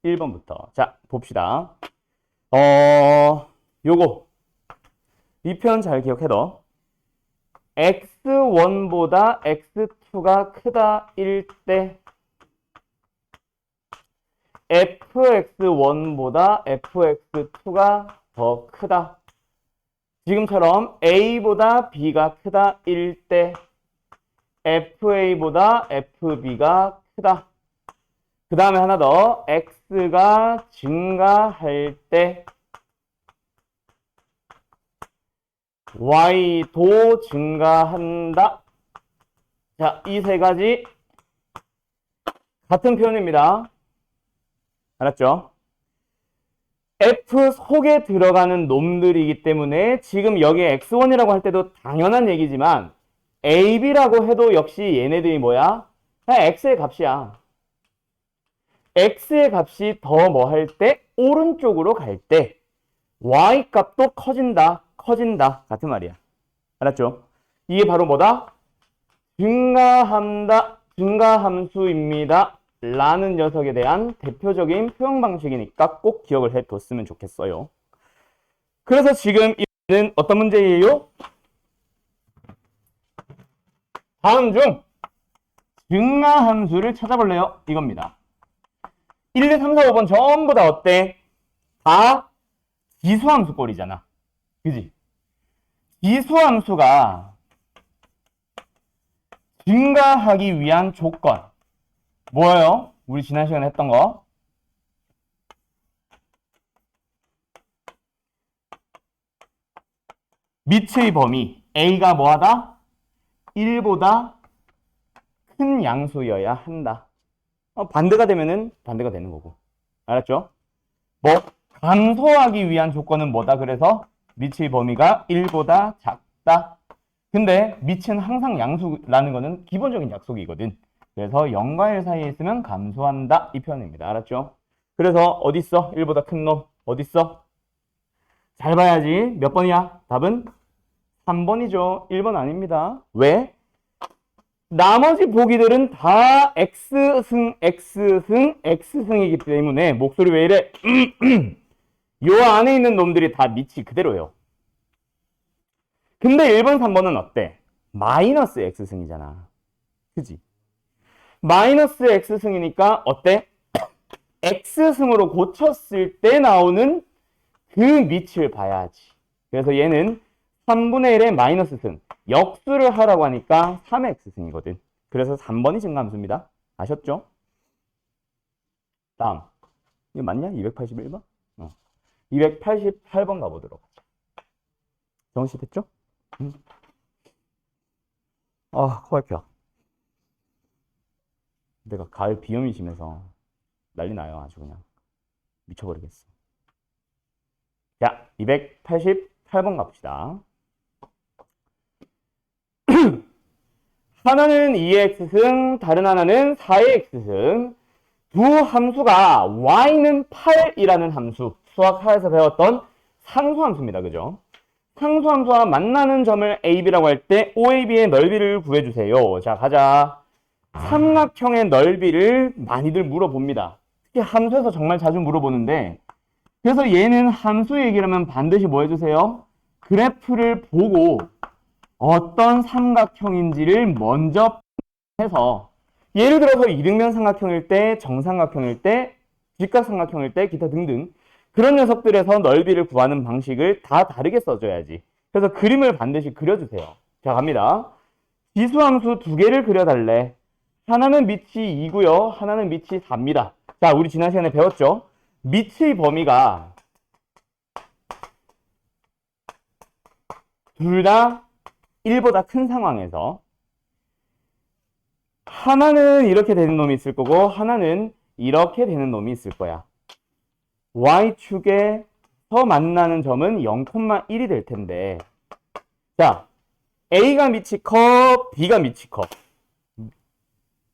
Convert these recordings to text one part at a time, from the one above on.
(1번부터) 자, 봅시다. 요거 이 표현 잘 기억해둬. x1보다 x2가 크다 일 때 fx1보다 fx2가 더 크다. 지금처럼 a보다 b가 크다 일 때 fa보다 fb가 크다. 그 다음에 하나 더, x가 증가할 때 y도 증가한다. 자, 이 세 가지 같은 표현입니다. 알았죠? F 속에 들어가는 놈들이기 때문에 지금 여기에 x1이라고 할 때도 당연한 얘기지만 a, b라고 해도 역시 얘네들이 뭐야? 그냥 x의 값이야. x의 값이 더 뭐 할 때? 오른쪽으로 갈 때 y 값도 커진다. 같은 말이야. 알았죠? 이게 바로 뭐다? 증가한다. 증가함수입니다. 라는 녀석에 대한 대표적인 표현 방식이니까 꼭 기억을 해뒀으면 좋겠어요. 그래서 지금 이는 어떤 문제예요? 다음 중 증가함수를 찾아볼래요? 이겁니다. 1, 2, 3, 4, 5번 전부 다 어때? 다 지수함수 꼴이잖아. 그지? 지수함수가 증가하기 위한 조건 뭐예요? 우리 지난 시간에 했던 거. 밑의 범위 a가 뭐하다? 1보다 큰 양수여야 한다. 반대가 되면은 반대가 되는 거고. 알았죠? 뭐 감소하기 위한 조건은 뭐다? 그래서 밑의 범위가 1보다 작다. 근데 밑은 항상 양수라는 거는 기본적인 약속이거든. 그래서 0과 1 사이에 있으면 감소한다. 이 표현입니다. 알았죠? 그래서 어딨어? 1보다 큰 놈. 어딨어? 잘 봐야지. 몇 번이야? 답은 3번이죠. 1번 아닙니다. 왜? 나머지 보기들은 다 X승, X승, X승이기 때문에 목소리 왜 이래? 요 안에 있는 놈들이 다 밑이 그대로예요. 근데 1번, 3번은 어때? 마이너스 X승이잖아. 그지? 마이너스 X승이니까 어때? X승으로 고쳤을 때 나오는 그 밑을 봐야지. 그래서 얘는 3분의 1의 마이너스 승. 역수를 하라고 하니까 3의 X승이거든. 그래서 3번이 증가함수입니다. 아셨죠? 다음. 이거 맞냐? 281번? 288번 가보도록 하죠. 정시 됐죠? 아, 코 막혀. 내가 가을 비염이 심해서 난리 나요. 아주 그냥. 미쳐버리겠어. 자, 288번 갑시다. 하나는 2x승, 다른 하나는 4x승. 두 함수가 y는 8이라는 함수, 수학하에서 배웠던 상수함수입니다. 그죠? 상수함수와 만나는 점을 AB라고 할 때 OAB의 넓이를 구해주세요. 자, 가자. 삼각형의 넓이를 많이들 물어봅니다. 특히 함수에서 정말 자주 물어보는데, 그래서 얘는 함수 얘기를 하면 반드시 뭐 해주세요? 그래프를 보고 어떤 삼각형인지를 먼저 해서, 예를 들어서 이등변 삼각형일 때, 정삼각형일 때, 직각삼각형일 때, 기타 등등 그런 녀석들에서 넓이를 구하는 방식을 다 다르게 써줘야지. 그래서 그림을 반드시 그려주세요. 자, 갑니다. 지수함수 두 개를 그려달래. 하나는 밑이 2고요. 하나는 밑이 4입니다. 자, 우리 지난 시간에 배웠죠? 밑의 범위가 둘 다 1보다 큰 상황에서 하나는 이렇게 되는 놈이 있을 거고 하나는 이렇게 되는 놈이 있을 거야. Y축에서 만나는 점은 0,1이 될 텐데, 자, A가 밑이 커, B가 밑이 커.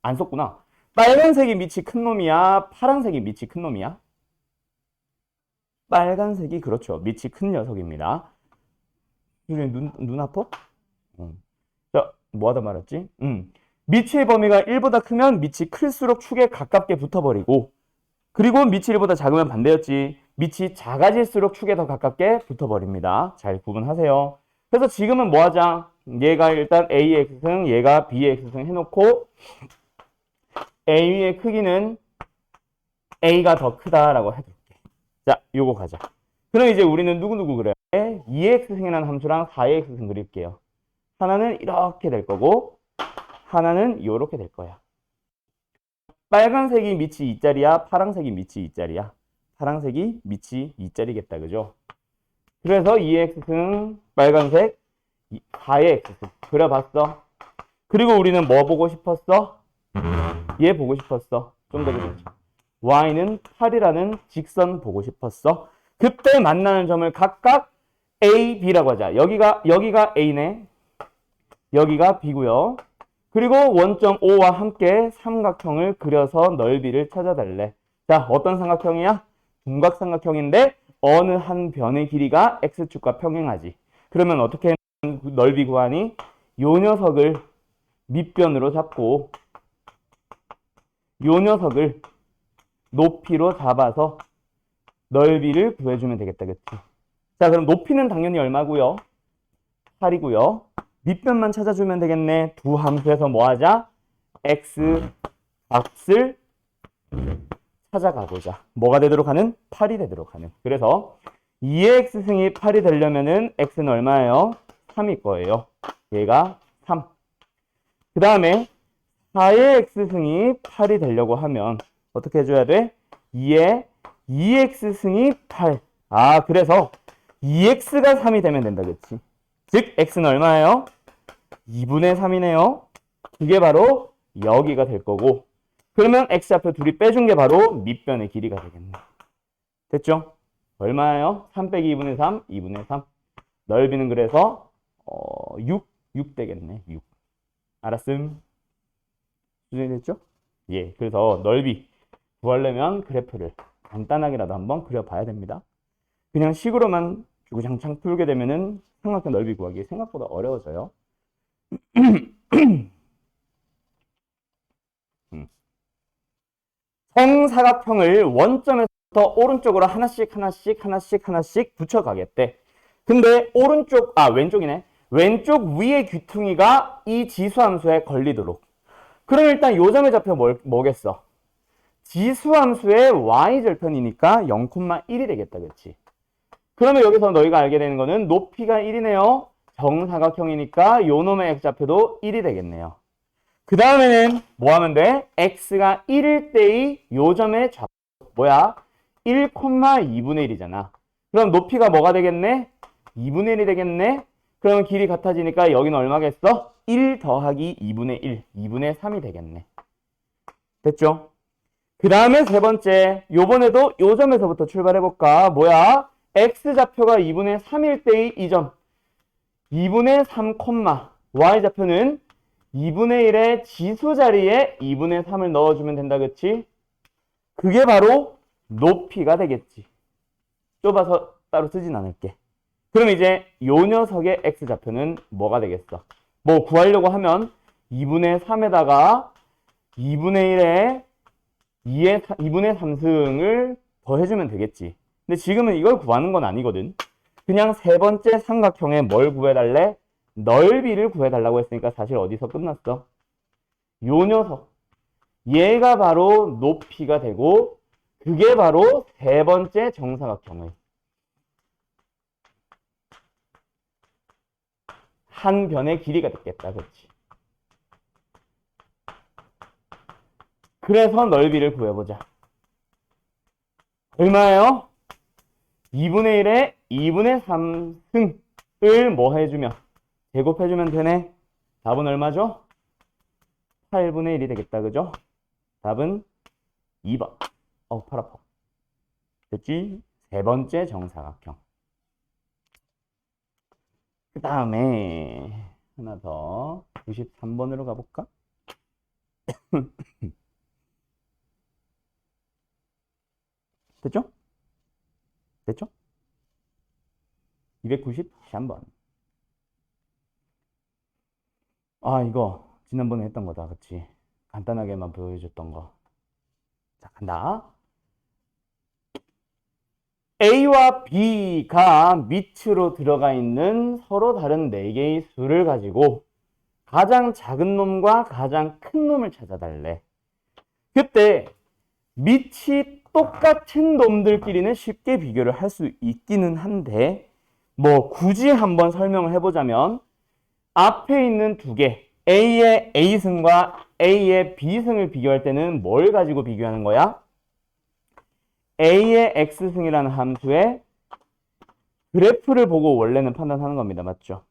안 썼구나. 빨간색이 밑이 큰 놈이야, 파란색이 밑이 큰 놈이야? 빨간색이 그렇죠. 밑이 큰 녀석입니다. 수준이 눈 아파? 자, 뭐 하다 말았지? 밑의 범위가 1보다 크면 밑이 클수록 축에 가깝게 붙어버리고, 그리고 밑이 1보다 작으면 반대였지. 밑이 작아질수록 축에 더 가깝게 붙어버립니다. 잘 구분하세요. 그래서 지금은 뭐 하자? 얘가 일단 AX승, 얘가 BX승 해놓고 A의 크기는 A가 더 크다라고 해둘게. 자, 요거 가자. 그럼 이제 우리는 누구누구 그래? 2x승이라는 함수랑 4x승 그릴게요. 하나는 이렇게 될 거고 하나는 이렇게 될 거야. 빨간색이 밑이 2짜리야, 파란색이 밑이 2짜리야. 파란색이 밑이 2짜리겠다, 그죠? 그래서 2x승 빨간색, 4의 x승 그려봤어. 그리고 우리는 뭐 보고 싶었어? 얘 보고 싶었어. 좀 더 그렇죠. y는 8이라는 직선 보고 싶었어. 그때 만나는 점을 각각 A, B라고 하자. 여기가 A네. 여기가 B고요. 그리고 원점 O와 함께 삼각형을 그려서 넓이를 찾아달래. 자, 어떤 삼각형이야? 둔각삼각형인데 어느 한 변의 길이가 X축과 평행하지. 그러면 어떻게 넓이 구하니? 요 녀석을 밑변으로 잡고 요 녀석을 높이로 잡아서 넓이를 구해주면 되겠다, 그치? 자, 그럼 높이는 당연히 얼마고요? 8이고요. 밑변만 찾아주면 되겠네. 두 함수에서 뭐 하자? x 값을 찾아가보자. 뭐가 되도록 하는? 8이 되도록 하는. 그래서 2x승이 8이 되려면은 x는 얼마예요? 3일 거예요. 얘가 3. 그 다음에 4의 x승이 8이 되려고 하면 어떻게 해줘야 돼? 2의 2x승이 8. 아, 그래서 2x가 3이 되면 된다, 그치? 즉, x는 얼마예요? 2분의 3이네요. 그게 바로 여기가 될 거고, 그러면 x좌표 둘이 빼준 게 바로 밑변의 길이가 되겠네. 됐죠? 얼마예요? 3 빼기 2분의 3, 2분의 3. 넓이는 그래서 6 되겠네. 6. 알았음? 수준이 됐죠? 예, 그래서 넓이 구하려면 그래프를 간단하게라도 한번 그려봐야 됩니다. 그냥 식으로만 주구장창 풀게 되면은 삼각형 넓이 구하기 생각보다 어려워져요. 정사각형을 원점에서부터 오른쪽으로 하나씩 붙여가겠대. 근데 왼쪽이네. 왼쪽 위의 귀퉁이가 이 지수함수에 걸리도록. 그럼 일단 요 점의 좌표 뭐겠어? 지수함수의 y절편이니까 0,1이 되겠다, 그렇지? 그러면 여기서 너희가 알게 되는 거는 높이가 1이네요. 정사각형이니까 요 놈의 x좌표도 1이 되겠네요. 그 다음에는 뭐 하면 돼? x가 1일 때의 요 점의 좌표 뭐야? 1,2분의 1이잖아. 그럼 높이가 뭐가 되겠네? 2분의 1이 되겠네? 그러면 길이 같아지니까 여기는 얼마겠어? 1 더하기 2분의 1, 2분의 3이 되겠네. 됐죠? 그 다음에 세 번째, 요번에도 요 점에서부터 출발해볼까? 뭐야? x좌표가 2분의 3일 때의 이 점. 2분의 3, y좌표는 2분의 1의 지수 자리에 2분의 3을 넣어주면 된다, 그치? 그게 바로 높이가 되겠지. 좁아서 따로 쓰진 않을게. 그럼 이제 요 녀석의 x좌표는 뭐가 되겠어? 뭐 구하려고 하면 2분의 3에다가 2분의 1에 2분의 3승을 더해주면 되겠지. 근데 지금은 이걸 구하는 건 아니거든. 그냥 세 번째 삼각형에 뭘 구해달래? 넓이를 구해달라고 했으니까 사실 어디서 끝났어? 요 녀석. 얘가 바로 높이가 되고 그게 바로 세 번째 정사각형의 한 변의 길이가 됐겠다. 그렇지? 그래서 넓이를 구해보자. 얼마예요? 2분의 1에 2분의 3승을 뭐 해주면? 제곱해주면 되네. 답은 얼마죠? 8분의 1이 되겠다. 그죠? 답은 2번. 팔 아파. 됐지? 세 번째 정사각형. 그 다음에 하나 더 93번으로 가볼까? 됐죠? 됐죠? 290 다시 한번. 아, 이거 지난번에 했던 거다. 그치? 간단하게만 보여줬던 거. 자, 간다. A와 B가 밑으로 들어가 있는 서로 다른 4개의 수를 가지고 가장 작은 놈과 가장 큰 놈을 찾아달래. 그때 밑이 똑같은 놈들끼리는 쉽게 비교를 할 수 있기는 한데 뭐 굳이 한번 설명을 해보자면 앞에 있는 두 개 A의 A승과 A의 B승을 비교할 때는 뭘 가지고 비교하는 거야? A의 X승이라는 함수의 그래프를 보고 원래는 판단하는 겁니다. 맞죠?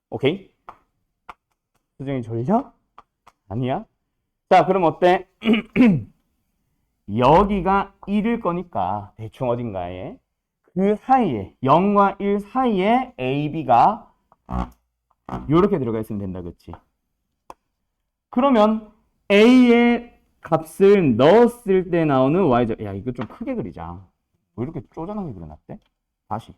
오케이? 수정이 졸려? 아니야? 자, 그럼 어때? 여기가 1일 거니까 대충 어딘가에 그 사이에 0과 1 사이에 A, B가 이렇게 들어가 있으면 된다. 그치? 그러면 A의 값을 넣었을 때 나오는 Y좌표. 야, 이거 좀 크게 그리자. 왜 이렇게 쪼잔하게 그려놨대? 다시.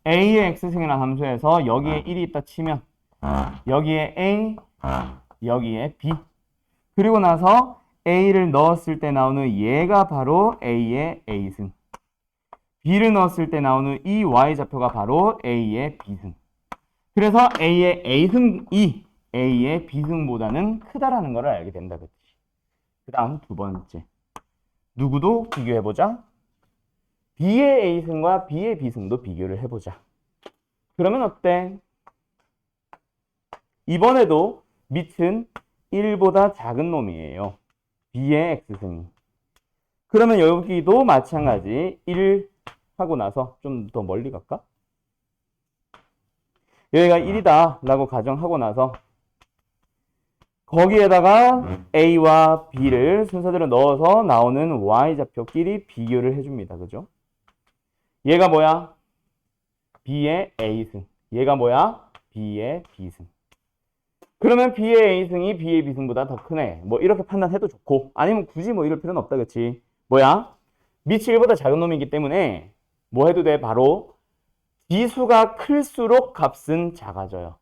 A의 X승이라는 함수에서 여기에 1이 있다 치면 여기에 A, 여기에 B. 그리고 나서 A를 넣었을 때 나오는 얘가 바로 A의 A승. B를 넣었을 때 나오는 이 Y좌표가 바로 A의 B승. 그래서 A의 A승이 A의 B승보다는 크다라는 걸 알게 된다. 그치? 그 다음 두 번째. 누구도 비교해보자. B의 A승과 B의 B승도 비교를 해보자. 그러면 어때? 이번에도 밑은 1보다 작은 놈이에요. B의 X승이. 그러면 여기도 마찬가지 1 하고 나서 좀 더 멀리 갈까? 여기가 1이다 라고 가정하고 나서 거기에다가 A와 B를 순서대로 넣어서 나오는 Y좌표끼리 비교를 해줍니다. 그죠? 얘가 뭐야? B의 A승. 얘가 뭐야? B의 B승. 그러면 B의 A승이 B의 B승보다 더 크네. 뭐 이렇게 판단해도 좋고 아니면 굳이 뭐 이럴 필요는 없다. 그치? 뭐야? 밑이 1보다 작은 놈이기 때문에 뭐 해도 돼? 바로 지수가 클수록 값은 작아져요.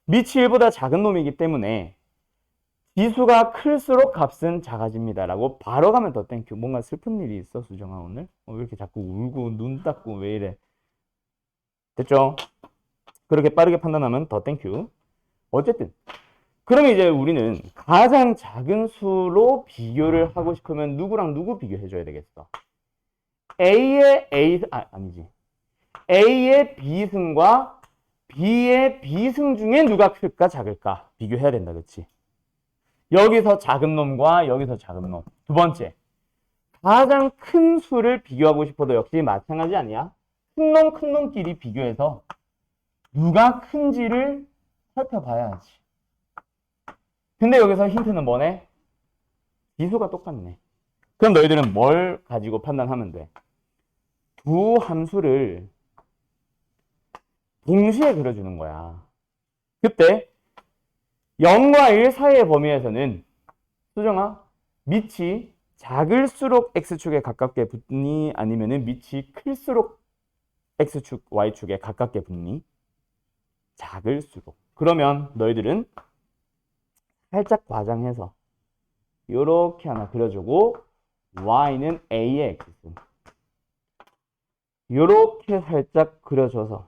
밑이 1보다 작은 놈이기 때문에 지수가 클수록 값은 작아집니다. 라고 바로 가면 더 땡큐. 뭔가 슬픈 일이 있어, 수정아, 오늘? 왜 이렇게 자꾸 울고 눈 닦고 왜 이래? 됐죠? 그렇게 빠르게 판단하면 더 땡큐. 어쨌든 그러면 이제 우리는 가장 작은 수로 비교를 하고 싶으면 누구랑 누구 비교해줘야 되겠어? A의 아니지. A의 B승과 B의 B승 중에 누가 클까 작을까 비교해야 된다. 그치? 여기서 작은 놈과 여기서 작은 놈. 두 번째, 가장 큰 수를 비교하고 싶어도 역시 마찬가지 아니야? 큰 놈끼리 비교해서 누가 큰지를 살펴봐야지. 근데 여기서 힌트는 뭐네? 지수가 똑같네. 그럼 너희들은 뭘 가지고 판단하면 돼? 두 함수를 동시에 그려주는 거야. 그때 0과 1 사이의 범위에서는 수정아, 밑이 작을수록 x축에 가깝게 붙니 아니면은 밑이 클수록 x축, y축에 가깝게 붙니? 작을수록. 그러면 너희들은 살짝 과장해서 요렇게 하나 그려주고 y는 a의 x승. 요렇게 살짝 그려줘서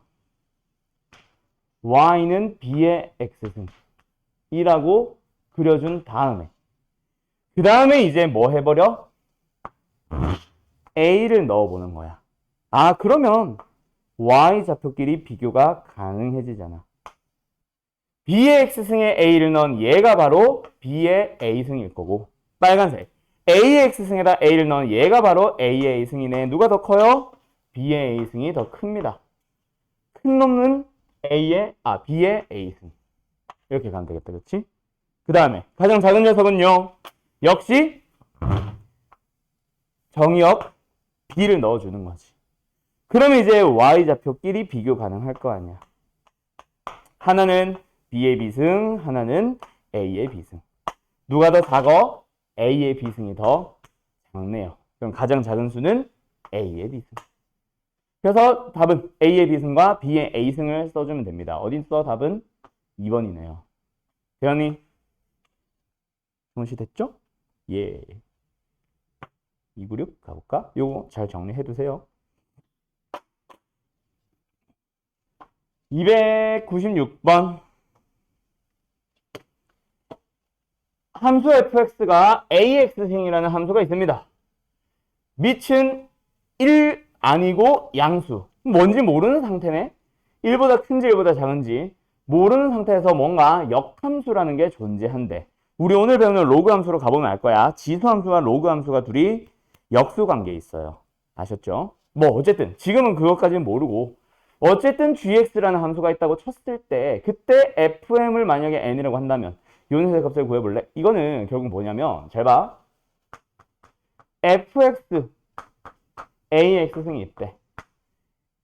y는 b의 x승 이라고 그려준 다음에 그 다음에 이제 뭐 해버려? a를 넣어보는 거야. 아, 그러면 y좌표끼리 비교가 가능해지잖아. b의 x승에 a를 넣은 얘가 바로 b의 a승일 거고, 빨간색 a의 x승에다 a를 넣은 얘가 바로 a의 a승이네. 누가 더 커요? b의 a승이 더 큽니다. 큰 놈은 b의 a승. 이렇게 가면 되겠다. 그렇지? 그 다음에 가장 작은 녀석은요, 역시 정의역 b를 넣어주는 거지. 그러면 이제 y좌표끼리 비교 가능할 거 아니야. 하나는 b의 b승, 하나는 a의 b승. 누가 더 작어? A의 B승이 더 작네요. 그럼 가장 작은 수는 A의 B승. 그래서 답은 A의 B승과 B의 A승을 써주면 됩니다. 어디 있어? 답은 2번이네요. 대현이 동시됐죠? 예. 296 가볼까? 요거 잘 정리해 두세요. 296번. 함수 fx가 ax승이라는 함수가 있습니다. 밑은 1 아니고 양수. 뭔지 모르는 상태네. 1보다 큰지 1보다 작은지 모르는 상태에서 뭔가 역함수라는 게 존재한대. 우리 오늘 배우는 로그 함수로 가보면 알 거야. 지수함수와 로그 함수가 둘이 역수 관계에 있어요. 아셨죠? 뭐 어쨌든 지금은 그것까지는 모르고 어쨌든 gx라는 함수가 있다고 쳤을 때 그때 fm을 만약에 n이라고 한다면 요 녀석의 값을 구해볼래? 이거는 결국 뭐냐면 잘 봐. fx ax승이 있대.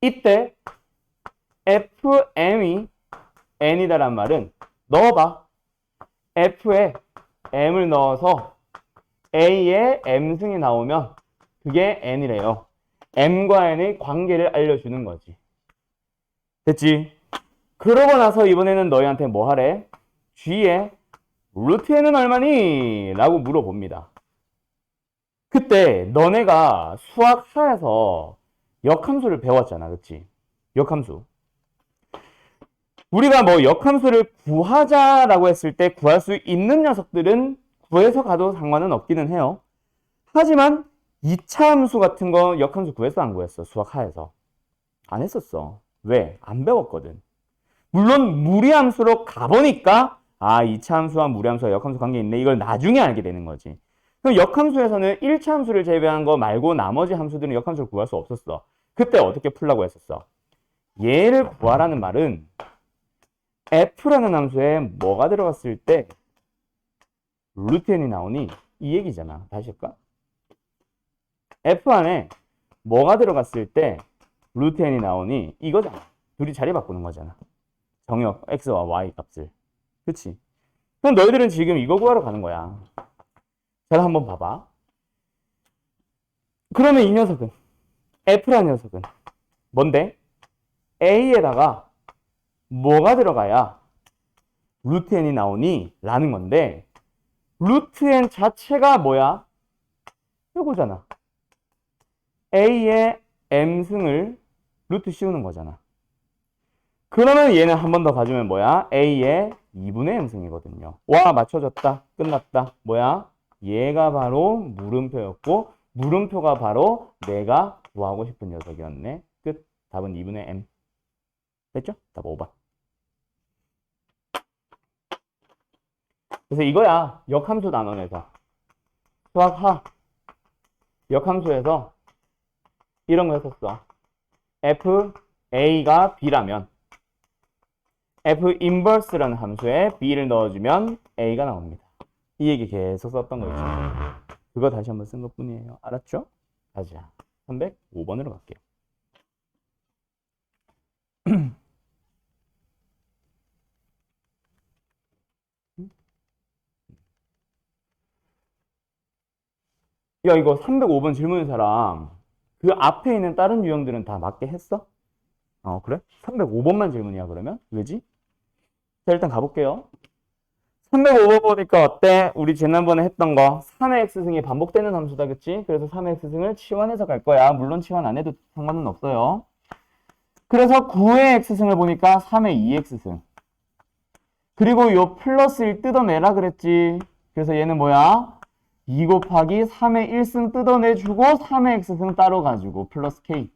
이때 fm이 n이다란 말은 넣어봐. f에 m을 넣어서 a의 m승이 나오면 그게 n이래요. m과 n의 관계를 알려주는 거지. 됐지? 그러고 나서 이번에는 너희한테 뭐 하래? g의 루트 n은 얼마니? 라고 물어봅니다. 그때 너네가 수학하에서 역함수를 배웠잖아. 그치? 역함수. 우리가 뭐 역함수를 구하자라고 했을 때 구할 수 있는 녀석들은 구해서 가도 상관은 없기는 해요. 하지만 2차 함수 같은 거 역함수 구했어 안 구했어? 수학하에서. 안 했었어. 왜? 안 배웠거든. 물론 무리함수로 가보니까 2차 함수와 무리함수와 역함수 관계 있네. 이걸 나중에 알게 되는 거지. 그럼 역함수에서는 1차 함수를 제외한 거 말고 나머지 함수들은 역함수를 구할 수 없었어. 그때 어떻게 풀라고 했었어? 얘를 구하라는 말은 f라는 함수에 뭐가 들어갔을 때 루트 n이 나오니? 이 얘기잖아. 다시 할까? f 안에 뭐가 들어갔을 때 루트 n이 나오니? 이거잖아. 둘이 자리 바꾸는 거잖아. 정역 x와 y 값을. 그치? 그럼 너희들은 지금 이거 구하러 가는 거야. 자, 한번 봐봐. 그러면 이 녀석은 f라는 녀석은 뭔데? a에다가 뭐가 들어가야 루트 n이 나오니? 라는 건데 루트 n 자체가 뭐야? 요거잖아. a의 m승을 루트 씌우는 거잖아. 그러면 얘는 한 번 더 가주면 뭐야? a의 2분의 m승이거든요. 와, 맞춰졌다. 끝났다. 뭐야? 얘가 바로 물음표였고 물음표가 바로 내가 구하고 싶은 녀석이었네. 끝. 답은 2분의 m. 됐죠? 답 5번. 그래서 이거야. 역함수 단원에서. 수학하. 역함수에서 이런 거 했었어. f, a가 b라면 f 인버스라는 함수에 b를 넣어주면 a가 나옵니다. 이 얘기 계속 썼던 거 있죠. 그거 다시 한번 쓴 것 뿐이에요. 알았죠? 가자. 305번으로 갈게요. 야, 이거 305번 질문인 사람 그 앞에 있는 다른 유형들은 다 맞게 했어? 그래? 305번만 질문이야 그러면? 왜지? 자, 일단 가볼게요. 305번 보니까 어때? 우리 지난번에 했던 거 3의 x승이 반복되는 함수다, 그치? 그래서 3의 x승을 치환해서 갈 거야. 물론 치환 안 해도 상관은 없어요. 그래서 9의 x승을 보니까 3의 2x승. 그리고 요 플러스를 뜯어내라 그랬지. 그래서 얘는 뭐야? 2 곱하기 3의 1승 뜯어내주고 3의 x승 따로 가지고 플러스 k.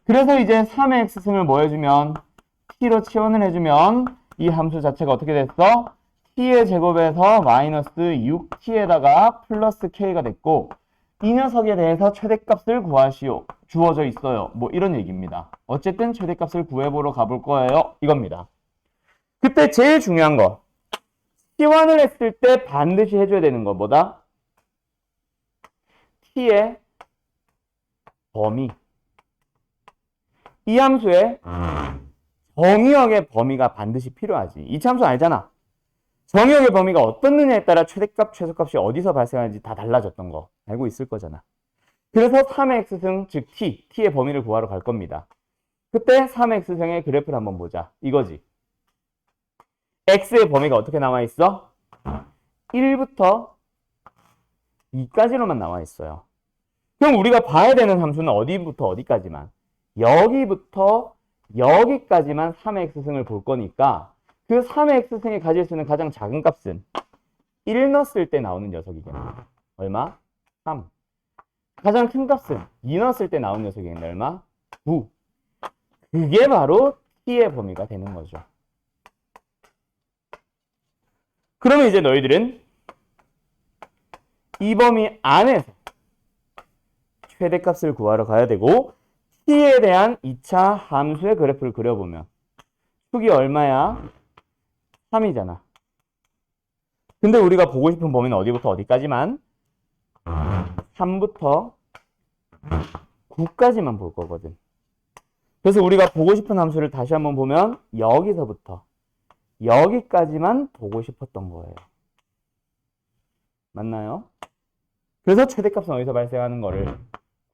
그래서 이제 3의 x승을 뭐 해주면 t로 치환을 해주면 이 함수 자체가 어떻게 됐어? t의 제곱에서 마이너스 6t에다가 플러스 k가 됐고 이 녀석에 대해서 최대값을 구하시오. 주어져 있어요. 뭐 이런 얘기입니다. 어쨌든 최대값을 구해보러 가볼 거예요. 이겁니다. 그때 제일 중요한 거. 치환을 했을 때 반드시 해줘야 되는 거 뭐다? t의 범위. 이 함수의 정의역의 범위가 반드시 필요하지. 이 함수 알잖아. 정의역의 범위가 어떻느냐에 따라 최대값, 최소값이 어디서 발생하는지 다 달라졌던 거 알고 있을 거잖아. 그래서 3의 x승, 즉 t의 범위를 구하러 갈 겁니다. 그때 3의 x승의 그래프를 한번 보자. 이거지. x의 범위가 어떻게 나와 있어? 1부터 2까지로만 나와 있어요. 그럼 우리가 봐야 되는 함수는 어디부터 어디까지만? 여기부터 여기까지만 3의 x승을 볼 거니까 그 3의 x승이 가질 수 있는 가장 작은 값은 1 넣었을 때 나오는 녀석이겠네. 얼마? 3. 가장 큰 값은 2 넣었을 때 나오는 녀석이겠네. 얼마? 9. 그게 바로 t의 범위가 되는 거죠. 그러면 이제 너희들은 이 범위 안에서 최대값을 구하러 가야 되고 t에 대한 2차 함수의 그래프를 그려보면 축이 얼마야? 3이잖아. 근데 우리가 보고 싶은 범위는 어디부터 어디까지만? 3부터 9까지만 볼 거거든. 그래서 우리가 보고 싶은 함수를 다시 한번 보면 여기서부터 여기까지만 보고 싶었던 거예요. 맞나요? 그래서 최대값은 어디서 발생하는 거를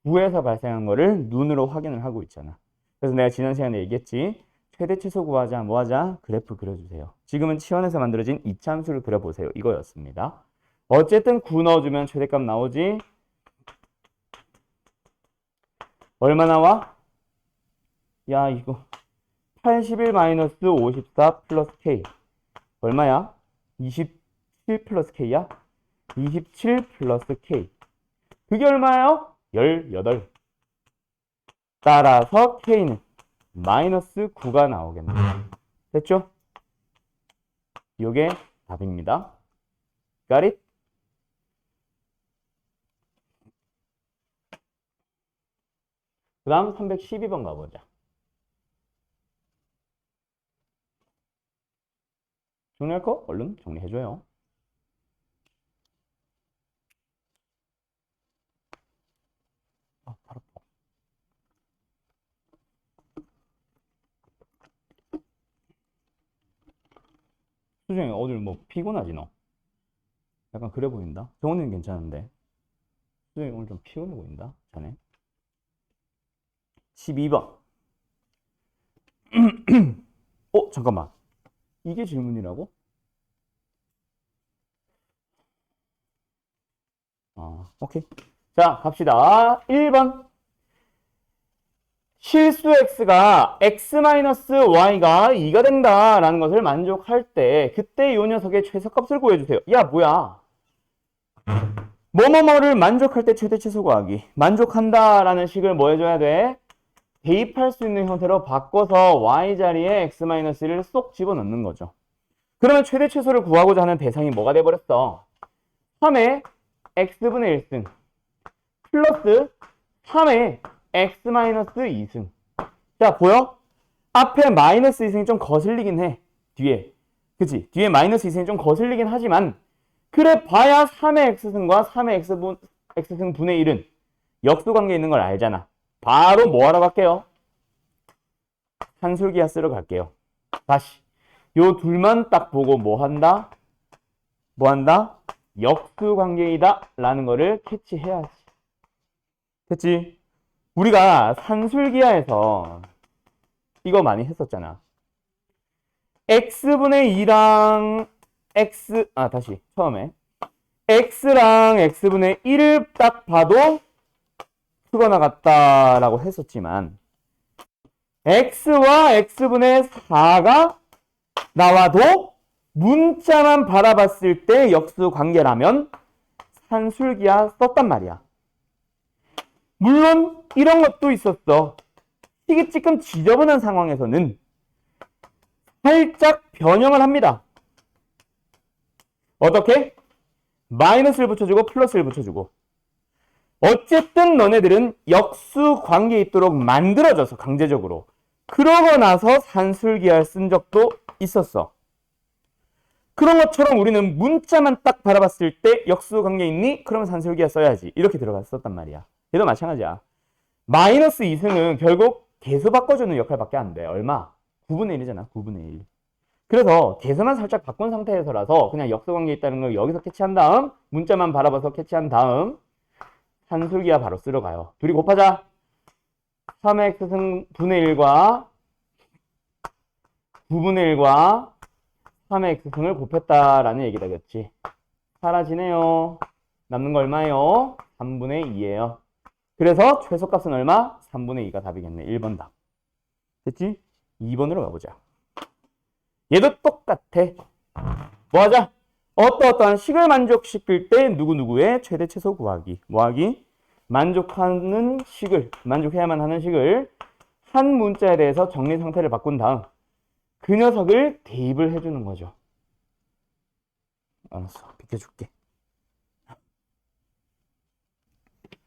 9에서 발생한 거를 눈으로 확인을 하고 있잖아. 그래서 내가 지난 시간에 얘기했지. 최대 최소 구하자 뭐하자? 그래프 그려주세요. 지금은 치원에서 만들어진 2차 함수를 그려보세요. 이거였습니다. 어쨌든 9 넣어주면 최대값 나오지. 얼마 나와? 야 이거 81-54 플러스 K 얼마야? 27 플러스 K야? 27 플러스 K 그게 얼마예요? 18. 따라서 K는 마이너스 9가 나오겠네. 됐죠? 요게 답입니다. Got it? 그 다음 312번 가보자. 정리할 거? 얼른 정리해줘요. 바로. 수정이 오늘 뭐 피곤하지 너? 약간 그래 보인다. 정원이는 괜찮은데 수정이 오늘 좀 피곤해 보인다. 자네. 12번. 잠깐만. 이게 질문이라고? 오케이. 자, 갑시다. 1번. 실수 x가 x-y가 2가 된다라는 것을 만족할 때 그때 이 녀석의 최소값을 구해주세요. 야, 뭐야? 뭐뭐뭐를 만족할 때 최대 최소 구하기. 만족한다라는 식을 뭐 해줘야 돼? 대입할 수 있는 형태로 바꿔서 y 자리에 x-를 쏙 집어넣는 거죠. 그러면 최대 최소를 구하고자 하는 대상이 뭐가 돼버렸어? 3의 x분의 1승 플러스 3의 x-2승. 자, 보여? 앞에 마이너스 2승이 좀 거슬리긴 해. 뒤에. 그치? 뒤에 마이너스 2승이 좀 거슬리긴 하지만 그래 봐야 3의 x승과 3의 x승 분의 1은 역수관계에 있는 걸 알잖아. 바로 뭐 하러 갈게요? 산술기하 쓰러 갈게요. 다시. 요 둘만 딱 보고 뭐 한다? 뭐 한다? 역수관계이다 라는 거를 캐치해야지. 됐지? 우리가 산술기하에서 이거 많이 했었잖아. x분의 2랑 다시 처음에 x랑 x분의 1을 딱 봐도 수가 나갔다라고 했었지만 x와 x분의 4가 나와도 문자만 바라봤을 때 역수관계라면 산술기하 썼단 말이야. 물론 이런 것도 있었어. 이게 지금 지저분한 상황에서는 살짝 변형을 합니다. 어떻게? 마이너스를 붙여주고 플러스를 붙여주고. 어쨌든 너네들은 역수관계에 있도록 만들어져서 강제적으로. 그러고 나서 산술기하를 쓴 적도 있었어. 그런 것처럼 우리는 문자만 딱 바라봤을 때 역수관계 있니? 그러면 산술기하 써야지. 이렇게 들어갔었단 말이야. 얘도 마찬가지야. 마이너스 2승은 결국 개수 바꿔주는 역할밖에 안 돼. 얼마? 9분의 1이잖아. 9분의 1. 그래서 계산만 살짝 바꾼 상태에서라서 그냥 역수관계 있다는 걸 여기서 캐치한 다음 문자만 바라봐서 캐치한 다음 산술기하 바로 쓰러 가요. 둘이 곱하자. 3의 x승 분의 1과 9분의 1과 3의 x승을 곱했다라는 얘기다. 그렇지? 사라지네요. 남는 거 얼마예요? 3분의 2예요. 그래서 최소값은 얼마? 3분의 2가 답이겠네. 1번 답. 됐지? 2번으로 가보자. 얘도 똑같아. 뭐 하자? 어떠한 식을 만족시킬 때 누구누구의 최대 최소 구하기. 뭐하기? 만족하는 식을, 만족해야만 하는 식을 한 문자에 대해서 정리 상태를 바꾼 다음 그 녀석을 대입을 해주는 거죠. 알았어. 비켜줄게.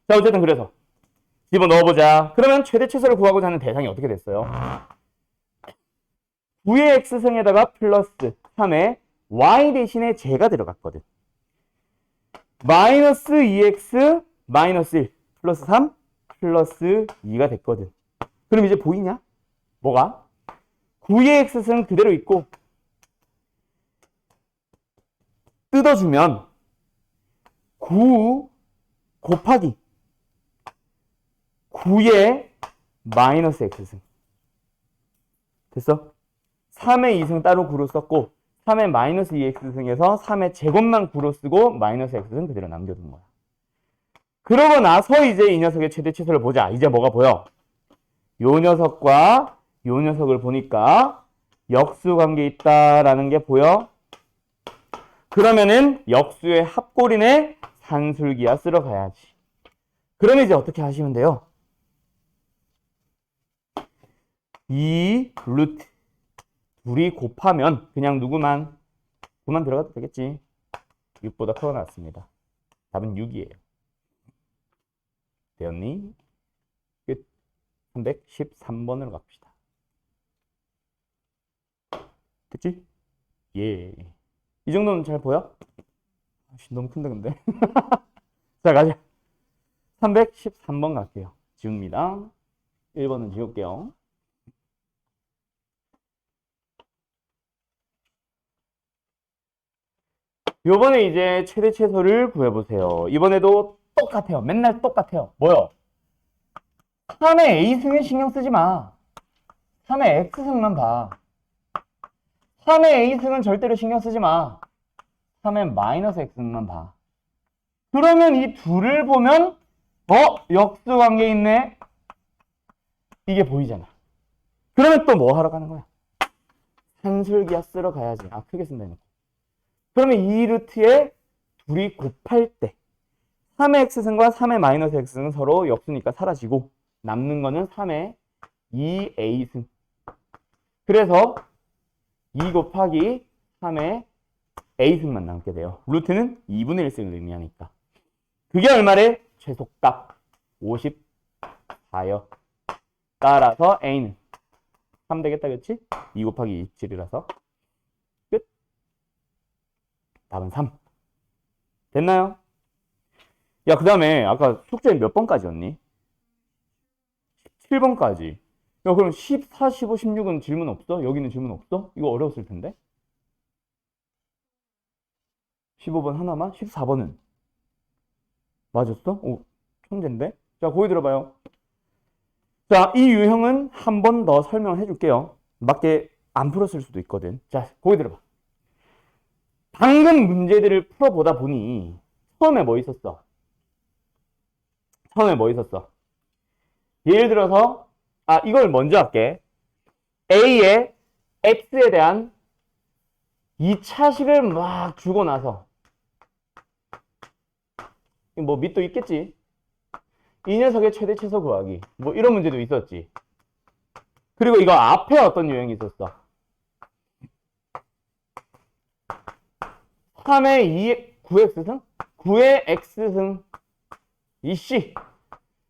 자, 어쨌든 그래서 집어넣어보자. 그러면 최대 최소를 구하고자 하는 대상이 어떻게 됐어요? 9의 x승에다가 플러스 3의 y 대신에 제가 들어갔거든. 마이너스 2x 마이너스 1 플러스 3 플러스 2가 됐거든. 그럼 이제 보이냐? 뭐가? 9의 x승 그대로 있고 뜯어주면 9 곱하기 9의 마이너스 x승 됐어? 3의 2승 따로 구로 썼고 3의 마이너스 2x승에서 3의 제곱만 구로 쓰고 마이너스 x승 그대로 남겨둔 거야. 그러고 나서 이제 이 녀석의 최대 최소를 보자. 이제 뭐가 보여? 요 녀석과 요 녀석을 보니까 역수관계 있다라는 게 보여? 그러면은 역수의 합골인의 산술기하 쓰러 가야지. 그럼 이제 어떻게 하시면 돼요? 이 루트 둘이 곱하면 그냥 누구만 9만 들어가도 되겠지. 6보다 커가 나왔습니다. 답은 6이에요. 되었니? 끝. 313번으로 갑시다. 됐지? 예. 이 정도는 잘 보여? 너무 큰데 근데. 자, 가자. 313번 갈게요. 지웁니다. 1번은 지울게요. 요번에 이제 최대 최소를 구해보세요. 이번에도 똑같아요. 맨날 똑같아요. 뭐요? 3의 A승은 신경 쓰지 마. 3의 X승만 봐. 3의 A승은 절대로 신경 쓰지 마. 3의 마이너스 X승만 봐. 그러면 이 둘을 보면 역수관계 있네. 이게 보이잖아. 그러면 또 뭐 하러 가는 거야? 산술기하 쓰러 가야지. 아, 크게 쓴다 이거. 그러면 이 루트에 둘이 곱할 때 3의 x승과 3의 마이너스 x승은 서로 역수니까 사라지고 남는 거는 3의 2a승. 그래서 2 곱하기 3의 a승만 남게 돼요. 루트는 2분의 1승을 의미하니까. 그게 얼마래? 최소값 54요. 따라서 a는 3 되겠다, 그렇지? 2 곱하기 27이라서 끝. 답은 3. 됐나요? 야, 그 다음에 아까 숙제 몇 번까지였니? 17번까지. 야, 그럼 14, 15, 16은 질문 없어? 여기는 질문 없어? 이거 어려웠을 텐데. 15번 하나만? 14번은? 맞았어? 오, 천재인데? 자, 거기 들어봐요. 자, 이 유형은 한 번 더 설명을 해줄게요. 맞게 안 풀었을 수도 있거든. 자, 거기 들어봐. 방금 문제들을 풀어보다 보니 처음에 뭐 있었어? 예를 들어서 이걸 먼저 할게. A의 X에 대한 2차식을 막 주고 나서 뭐 밑도 있겠지. 이 녀석의 최대 최소 구하기. 뭐 이런 문제도 있었지. 그리고 이거 앞에 어떤 유형이 있었어? 3의 2의 9x승? 9의 x승 이씨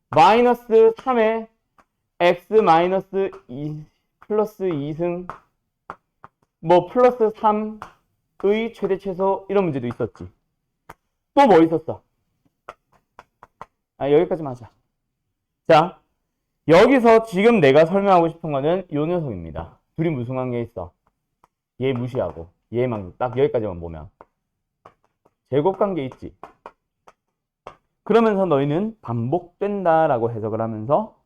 마이너스 3의 x 마이너스 2 플러스 2승 뭐 플러스 3의 최대 최소 이런 문제도 있었지. 또 뭐 있었어? 여기까지만 하자. 자, 여기서 지금 내가 설명하고 싶은 거는 요 녀석입니다. 둘이 무슨 관계에 있어? 얘 무시하고 얘만 딱 여기까지만 보면 제곱관계 있지. 그러면서 너희는 반복된다라고 해석을 하면서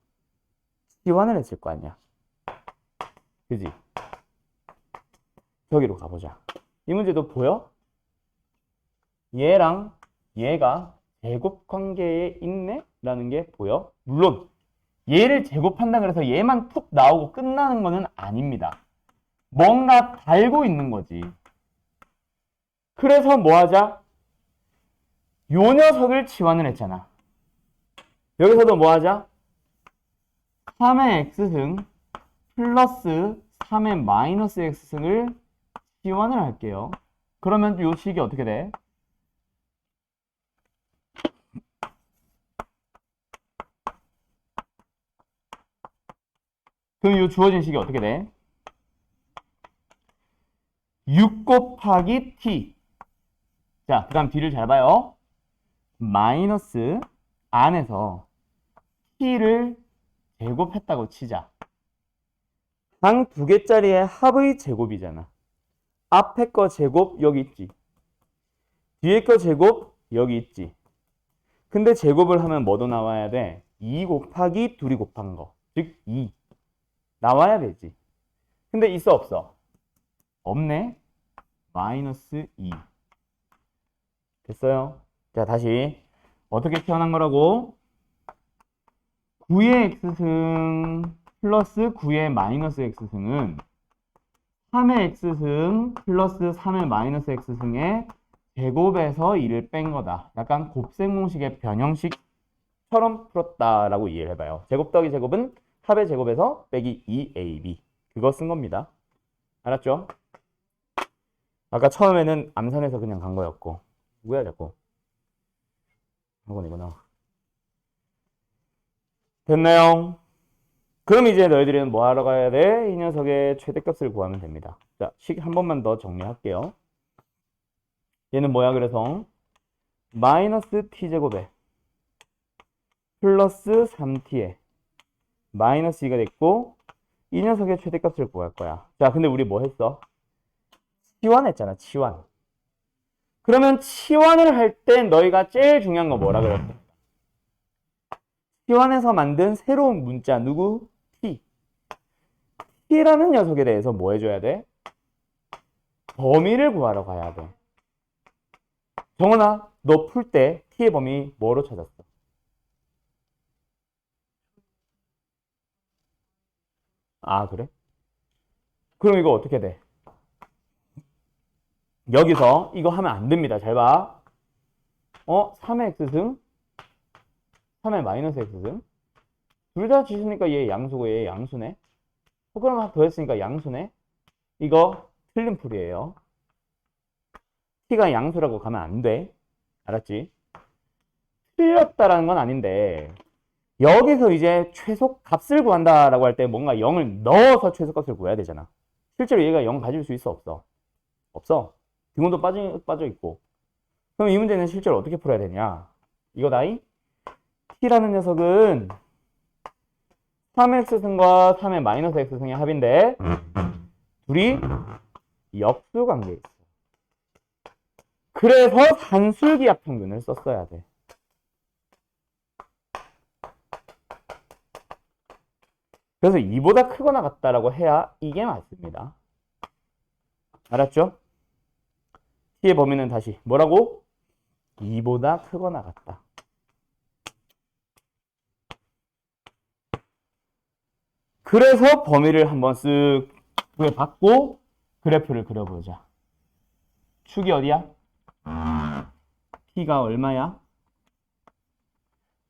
치환을 했을 거 아니야. 그지? 저기로 가보자. 이 문제도 보여? 얘랑 얘가 제곱관계에 있네? 라는 게 보여? 물론 얘를 제곱한다 그래서 얘만 툭 나오고 끝나는 거는 아닙니다. 뭔가 달고 있는 거지. 그래서 뭐 하자? 요 녀석을 치환을 했잖아. 여기서도 뭐 하자? 3의 x승 플러스 3의 마이너스 x승을 치환을 할게요. 그러면 요 식이 어떻게 돼? 그럼 요 주어진 식이 어떻게 돼? 6 곱하기 t. 자, 그 다음 뒤를 잘 봐요. 마이너스 안에서 t를 제곱했다고 치자. 방 두 개짜리의 합의 제곱이잖아. 앞에 거 제곱 여기 있지. 뒤에 거 제곱 여기 있지. 근데 제곱을 하면 뭐도 나와야 돼? 2 곱하기 둘이 곱한 거. 즉 2. 나와야 되지. 근데 있어 없어? 없네. 마이너스 2. 됐어요? 자, 다시 어떻게 태어난 거라고? 9의 x승 플러스 9의 마이너스 x승은 3의 x승 플러스 3의 마이너스 x승의 제곱에서 2를 뺀 거다. 약간 곱셈공식의 변형식처럼 풀었다라고 이해를 해봐요. 제곱 더하기 제곱은 합의 제곱에서 빼기 2ab. 그거 쓴 겁니다. 알았죠? 아까 처음에는 암산해서 그냥 간 거였고. 뭐야 자꾸. 학원이구나. 됐나요? 그럼 이제 너희들은 뭐 하러 가야 돼? 이 녀석의 최대값을 구하면 됩니다. 자, 식 한 번만 더 정리할게요. 얘는 뭐야 그래서 마이너스 t제곱에 플러스 3t에 마이너스 2가 됐고 이 녀석의 최대값을 구할 거야. 자, 근데 우리 뭐 했어? 치환했잖아, 치환. 그러면 치환을 할 때 너희가 제일 중요한 거 뭐라 그랬어? 치환해서 만든 새로운 문자 누구? t. t라는 녀석에 대해서 뭐 해줘야 돼? 범위를 구하러 가야 돼. 정원아, 너 풀 때 t의 범위 뭐로 찾았어? 아, 그래? 그럼 이거 어떻게 돼? 여기서 이거 하면 안 됩니다. 잘 봐. 3의 x승, 3의 마이너스 x승. 둘 다 지수니까 얘 양수고 얘 양수네. 그럼 하나 더 했으니까 양수네. 이거 틀린 풀이에요. t가 양수라고 가면 안 돼. 알았지? 틀렸다라는 건 아닌데 여기서 이제 최소 값을 구한다라고 할 때 뭔가 0을 넣어서 최소값을 구해야 되잖아. 실제로 얘가 0 가질 수 있어 없어? 없어. 등호도 빠져 있고. 그럼 이 문제는 실제로 어떻게 풀어야 되냐? 이거다이 t라는 녀석은 3x승과 3의 마이너스 x승의 합인데 둘이 역수 관계에 있어. 그래서 산술기압 평균을 썼어야 돼. 그래서 2보다 크거나 같다라고 해야 이게 맞습니다. 알았죠? t의 범위는 다시 뭐라고? 2보다 크거나 같다. 그래서 범위를 한번 쓱 구해봤고 그래프를 그려보자. 축이 어디야? t가 얼마야?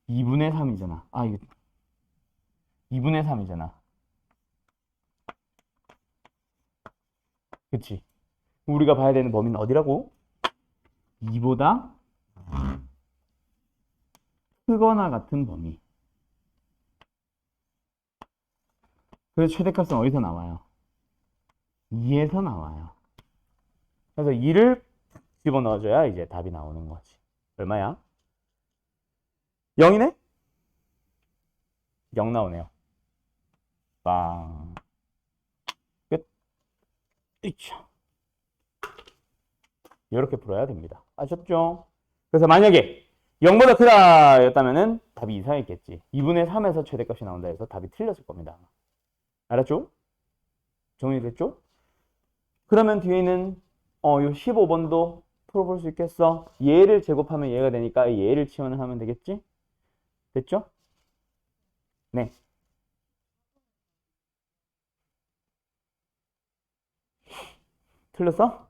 2분의 3이잖아. 아, 이거 2분의 3이잖아. 그치? 우리가 봐야 되는 범위는 어디라고? 2보다 크거나 같은 범위. 그래서 최대값은 어디서 나와요? 2에서 나와요. 그래서 2를 집어넣어줘야 이제 답이 나오는 거지. 얼마야? 0이네? 0 나오네요. 빵. 끝. 이차. 이렇게 풀어야 됩니다. 아셨죠? 그래서 만약에 0보다 크다 였다면은 답이 이상했겠지. 2분의 3에서 최대값이 나온다 해서 답이 틀렸을 겁니다. 알았죠? 정리됐죠? 그러면 뒤에 있는 요 15번도 풀어볼 수 있겠어? 얘를 제곱하면 얘가 되니까 얘를 치환을 하면 되겠지? 됐죠? 네. 틀렸어?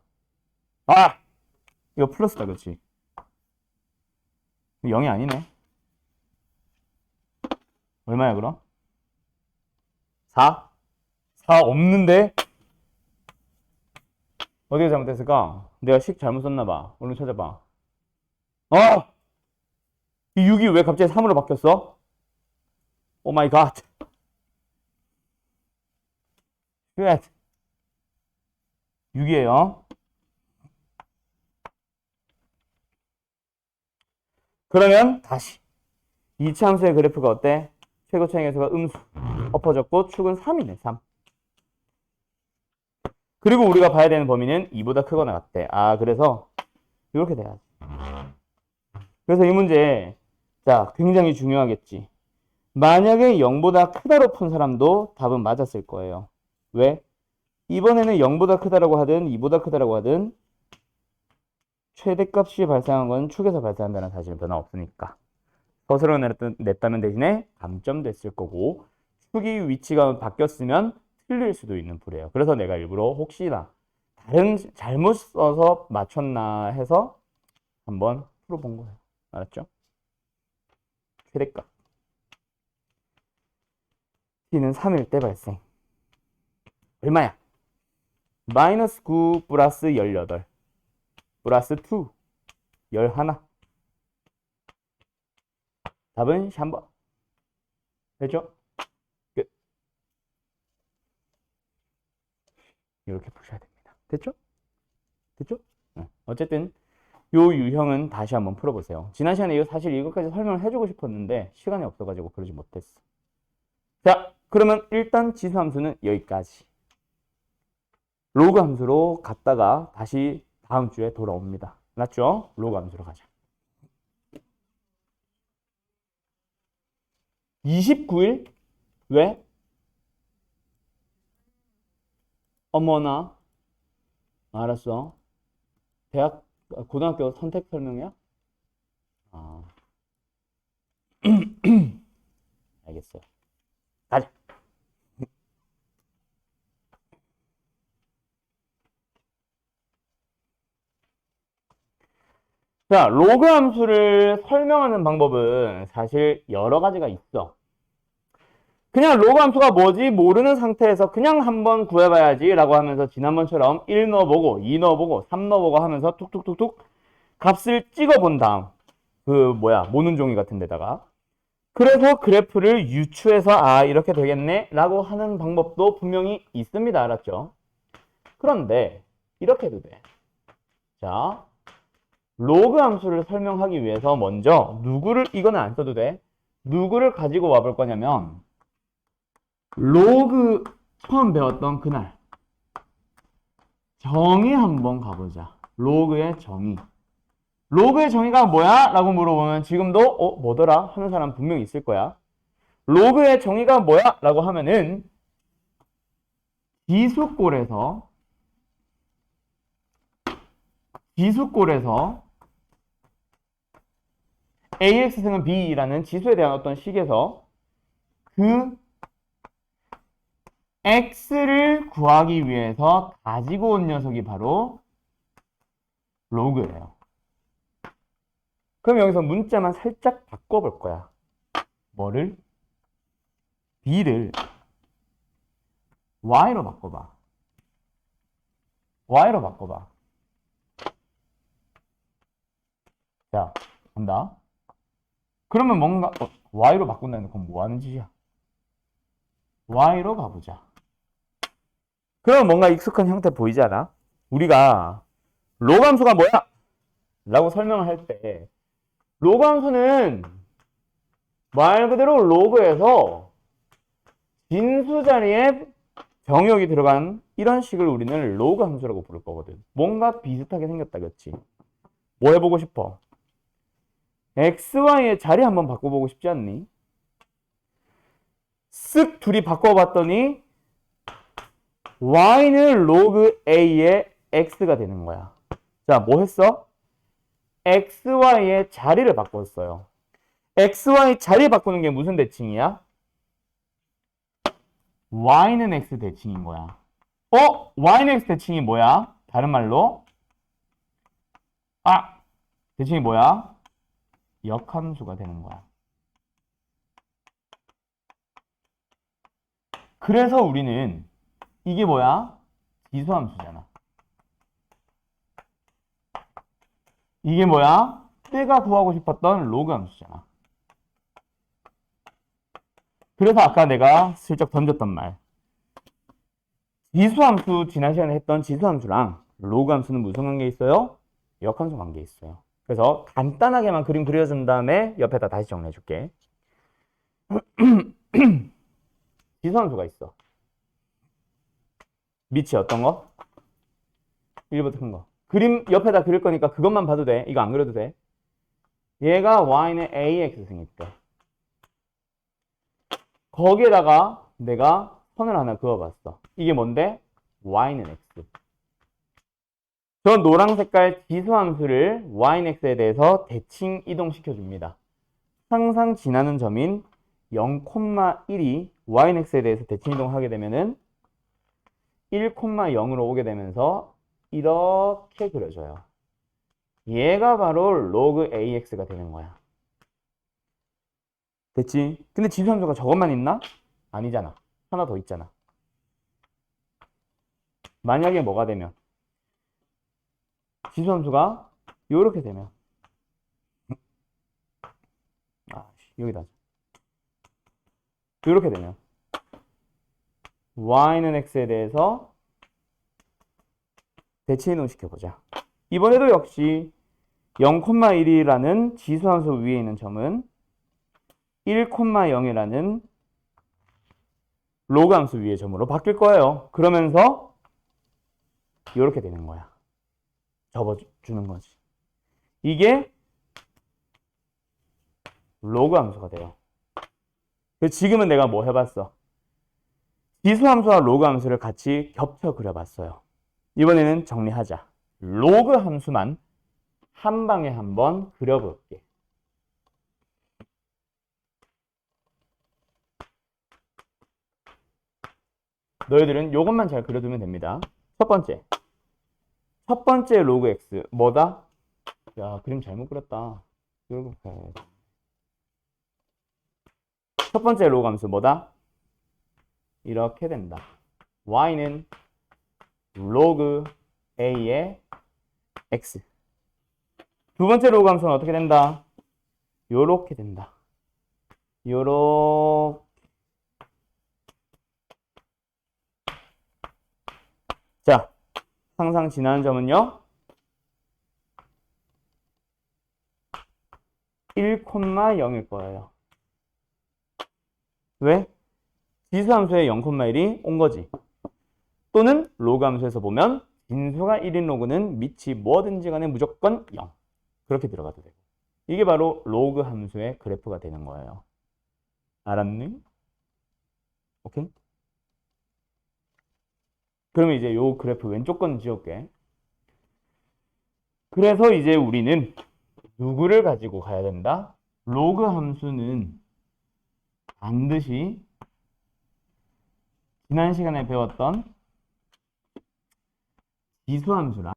아! 이거 플러스다, 그렇지? 0이 아니네. 얼마야, 그럼? 4? 4 없는데? 어디가 잘못됐을까? 내가 식 잘못 썼나 봐. 얼른 찾아봐. 아! 이 6이 왜 갑자기 3으로 바뀌었어? 오 마이 갓. 쉣. 6이에요. 그러면 다시 이차 함수의 그래프가 어때? 최고차의 계수가 음수 엎어졌고 축은 3이네. 3. 그리고 우리가 봐야 되는 범위는 2보다 크거나 같대. 아, 그래서 이렇게 돼야지. 그래서 이 문제 자 굉장히 중요하겠지. 만약에 0보다 크다로 푼 사람도 답은 맞았을 거예요. 왜? 이번에는 0보다 크다라고 하든 2보다 크다라고 하든 최대값이 발생한 건 축에서 발생한다는 사실은 변화 없으니까. 서술로 냈다는 대신에 감점됐을 거고 축이 위치가 바뀌었으면 틀릴 수도 있는 풀이에요. 그래서 내가 일부러 혹시나 다른 잘못 써서 맞췄나 해서 한번 풀어본 거예요. 알았죠? 최대값 t는 3일 때 발생. 얼마야? 마이너스 9 플러스 18 플러스 2 11. 답은 3번. 됐죠? 끝. 이렇게 푸셔야 됩니다. 됐죠? 됐죠? 어쨌든 요 유형은 다시 한번 풀어보세요. 지난 시간에 사실 이것까지 설명을 해주고 싶었는데 시간이 없어가지고 그러지 못했어. 자, 그러면 일단 지수함수는 여기까지. 로그 함수로 갔다가 다시 다음 주에 돌아옵니다. 맞죠? 로그 함수로 가자. 29일? 왜? 어머나. 알았어. 고등학교 선택 설명이야? 아. 알겠어요. 가자. 자, 로그 함수를 설명하는 방법은 사실 여러 가지가 있어. 그냥 로그 함수가 뭐지 모르는 상태에서 그냥 한번 구해봐야지 라고 하면서 지난번처럼 1 넣어보고 2 넣어보고 3 넣어보고 하면서 툭툭툭툭 값을 찍어본 다음 모는 종이 같은 데다가 그래서 그래프를 유추해서 아 이렇게 되겠네 라고 하는 방법도 분명히 있습니다. 알았죠? 그런데 이렇게 해도 돼. 자, 로그 함수를 설명하기 위해서 먼저 누구를 이거는 안 써도 돼. 누구를 가지고 와볼 거냐면 로그 처음 배웠던 그날 정의 한번 가보자. 로그의 정의. 로그의 정의가 뭐야? 라고 물어보면 지금도 뭐더라? 하는 사람 분명히 있을 거야. 로그의 정의가 뭐야? 라고 하면은 지수꼴에서 AX승은 B라는 지수에 대한 어떤 식에서 그 X를 구하기 위해서 가지고 온 녀석이 바로 로그예요. 그럼 여기서 문자만 살짝 바꿔볼 거야. 뭐를? B를 Y로 바꿔봐. Y로 바꿔봐. 자, 간다. 그러면 뭔가 Y로 바꾼다는 건 뭐 하는 짓이야? Y로 가보자. 그러면 뭔가 익숙한 형태 보이지 않아? 우리가 로그 함수가 뭐야? 라고 설명을 할 때 로그 함수는 말 그대로 로그에서 진수 자리에 정의역이 들어간 이런 식을 우리는 로그 함수라고 부를 거거든. 뭔가 비슷하게 생겼다, 그렇지? 뭐 해보고 싶어? xy의 자리 한번 바꿔보고 싶지 않니? 쓱 둘이 바꿔봤더니 y는 로그 a의 x가 되는 거야. 자, 뭐 했어? xy의 자리를 바꿨어요. xy 자리 바꾸는 게 무슨 대칭이야? y는 x 대칭인 거야. y는 x 대칭이 뭐야? 다른 말로 대칭이 뭐야? 역함수가 되는 거야. 그래서 우리는 이게 뭐야? 지수함수잖아. 이게 뭐야? 내가 구하고 싶었던 로그 함수잖아. 그래서 아까 내가 슬쩍 던졌던 말. 지수함수, 지난 시간에 했던 지수함수랑 로그 함수는 무슨 관계 있어요? 역함수 관계 있어요. 그래서 간단하게만 그림 그려준 다음에 옆에다 다시 정리해 줄게. 지수함수가 있어. 밑이 어떤 거? 1부터 큰 거. 그림 옆에다 그릴 거니까 그것만 봐도 돼. 이거 안 그려도 돼. 얘가 y는 ax 생겼대. 거기에다가 내가 선을 하나 그어봤어. 이게 뭔데? y는 x. 저 노란 색깔 지수함수를 y는 x에 대해서 대칭 이동시켜줍니다. 항상 지나는 점인 0,1이 y는 x에 대해서 대칭 이동하게 되면은 1,0으로 오게 되면서 이렇게 그려져요. 얘가 바로 로그 ax가 되는 거야. 됐지? 근데 지수함수가 저것만 있나? 아니잖아. 하나 더 있잖아. 만약에 뭐가 되면 지수함수가 요렇게 되면 여기다 요렇게 되면 y는 x에 대해서 대칭 이동시켜보자. 이번에도 역시 0,1이라는 지수함수 위에 있는 점은 1,0이라는 로그 함수 위의 점으로 바뀔 거예요. 그러면서 이렇게 되는 거야. 접어주는 거지. 이게 로그 함수가 돼요. 그래서 지금은 내가 뭐 해봤어? 지수함수와 로그 함수를 같이 겹쳐 그려봤어요. 이번에는 정리하자. 로그 함수만 한 방에 한번 그려볼게. 너희들은 이것만 잘 그려두면 됩니다. 첫 번째 로그 x 뭐다? 야, 그림 잘못 그렸다. 첫 번째 로그 함수 뭐다? 이렇게 된다. y는 로그 a의 x. 두 번째 로그 함수는 어떻게 된다? 요렇게 된다. 요렇게. 자, 항상 지나는 점은요 1,0일 거예요. 왜? 지수함수에 0,1이 온 거지. 또는 로그 함수에서 보면 진수가 1인 로그는 밑이 뭐든지 간에 무조건 0. 그렇게 들어가도 되고. 이게 바로 로그 함수의 그래프가 되는 거예요. 알았니? 오케이? 그러면 이제 요 그래프 왼쪽 건 지울게. 그래서 이제 우리는 누구를 가지고 가야 된다? 로그 함수는 반드시 지난 시간에 배웠던 지수함수랑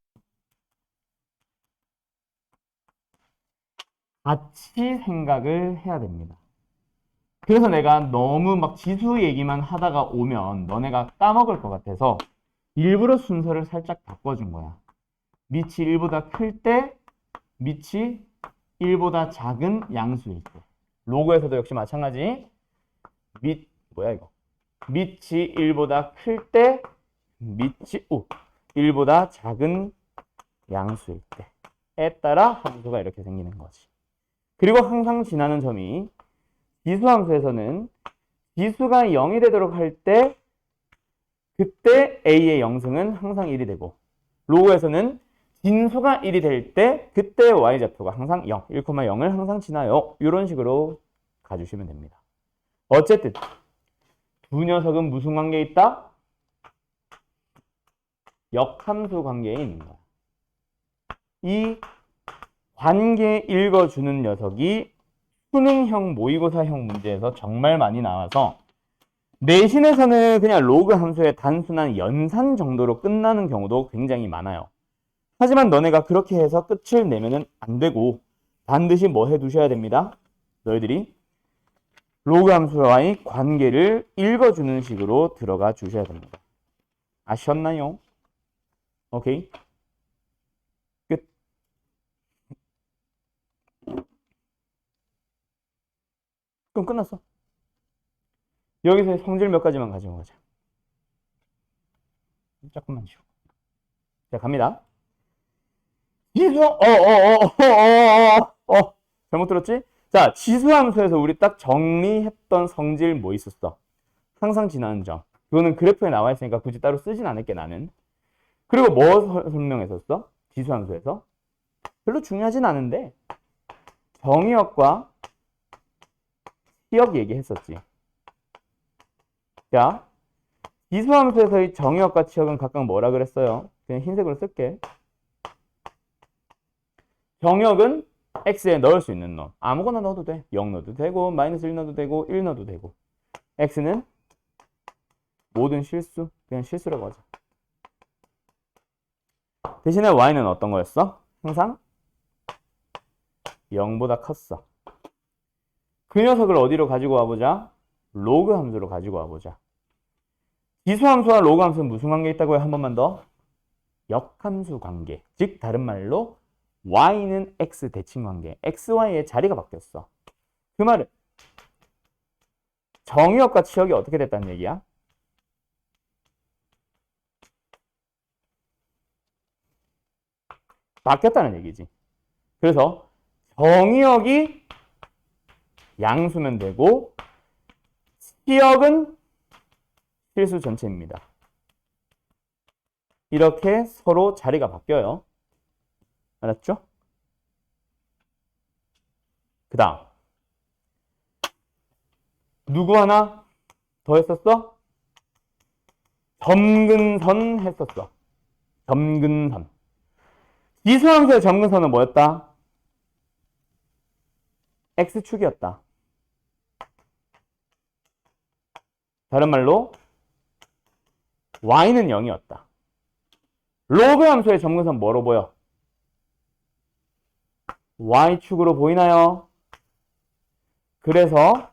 같이 생각을 해야 됩니다. 그래서 내가 너무 막 지수 얘기만 하다가 오면 너네가 까먹을 것 같아서 일부러 순서를 살짝 바꿔준 거야. 밑이 1보다 클 때, 밑이 1보다 작은 양수일 때. 로그에서도 역시 마찬가지. 뭐야 이거? 밑이 1보다 클 때, 밑이 1보다 작은 양수일 때에 따라 함수가 이렇게 생기는 거지. 그리고 항상 지나는 점이 지수함수에서는 지수가 0이 되도록 할 때 그때 a의 영승은 항상 1이 되고 로그에서는 진수가 1이 될 때 그때 y좌표가 항상 0, 1,0을 항상 지나요. 이런 식으로 가주시면 됩니다. 어쨌든 두 녀석은 무슨 관계에 있다? 역함수 관계에 있는 거야. 이 관계 읽어주는 녀석이 수능형 모의고사형 문제에서 정말 많이 나와서 내신에서는 그냥 로그 함수의 단순한 연산 정도로 끝나는 경우도 굉장히 많아요. 하지만 너네가 그렇게 해서 끝을 내면은 안 되고 반드시 뭐 해두셔야 됩니다. 너희들이 로그 함수와의 관계를 읽어주는 식으로 들어가 주셔야 됩니다. 아셨나요? 오케이. 끝. 그럼 끝났어. 여기서 성질 몇 가지만 가지고 가자. 조금만 쉬고. 자, 갑니다. 지수, 잘못 들었지? 자, 지수함수에서 우리 딱 정리했던 성질 뭐 있었어? 항상 지나는 점. 그거는 그래프에 나와 있으니까 굳이 따로 쓰진 않을게, 나는. 그리고 뭐 설명했었어? 지수함수에서? 별로 중요하진 않은데, 정의역과 시역 얘기했었지. 자, 지수함수에서의 정의역과 치역은 각각 뭐라 그랬어요? 그냥 흰색으로 쓸게. 정의역은 x에 넣을 수 있는 놈. 아무거나 넣어도 돼. 0 넣어도 되고, 마이너스 1 넣어도 되고, 1 넣어도 되고. x는 모든 실수. 그냥 실수라고 하자. 대신에 y는 어떤 거였어? 항상 0보다 컸어. 그 녀석을 어디로 가지고 와보자? 로그 함수로 가지고 와보자. 지수함수와 로그 함수는 무슨 관계에 있다고요? 한 번만 더. 역함수 관계. 즉 다른 말로 y는 x 대칭 관계. xy의 자리가 바뀌었어. 그 말은 정의역과 치역이 어떻게 됐다는 얘기야? 바뀌었다는 얘기지. 그래서 정의역이 양수면 되고 치역은 실수 전체입니다. 이렇게 서로 자리가 바뀌어요. 알았죠? 그 다음 누구 하나 더 했었어? 점근선 했었어. 점근선. 지수함수의 점근선은 뭐였다? x축이었다. 다른 말로 y는 0이었다. 로그 함수의 점근선 뭐로 보여? y축으로 보이나요? 그래서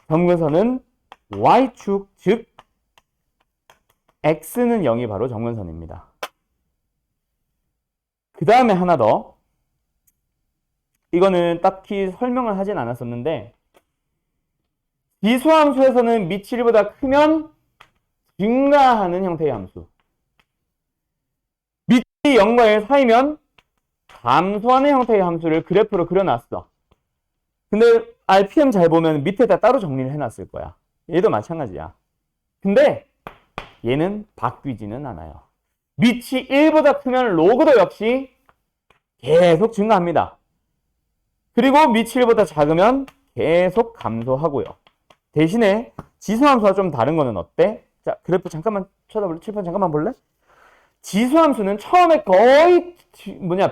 점근선은 y축, 즉 x는 0이 바로 점근선입니다. 그 다음에 하나 더. 이거는 딱히 설명을 하진 않았었는데 지수함수에서는 밑이 1보다 크면 증가하는 형태의 함수. 밑이 0과 1 사이면 감소하는 형태의 함수를 그래프로 그려놨어. 근데 RPM 잘 보면 밑에다 따로 정리를 해놨을 거야. 얘도 마찬가지야. 근데 얘는 바뀌지는 않아요. 밑이 1보다 크면 로그도 역시 계속 증가합니다. 그리고 밑이 1보다 작으면 계속 감소하고요. 대신에 지수함수와 좀 다른 거는 어때? 자, 그래프 잠깐만 쳐다볼래? 칠판 잠깐만 볼래? 지수함수는 처음에 거의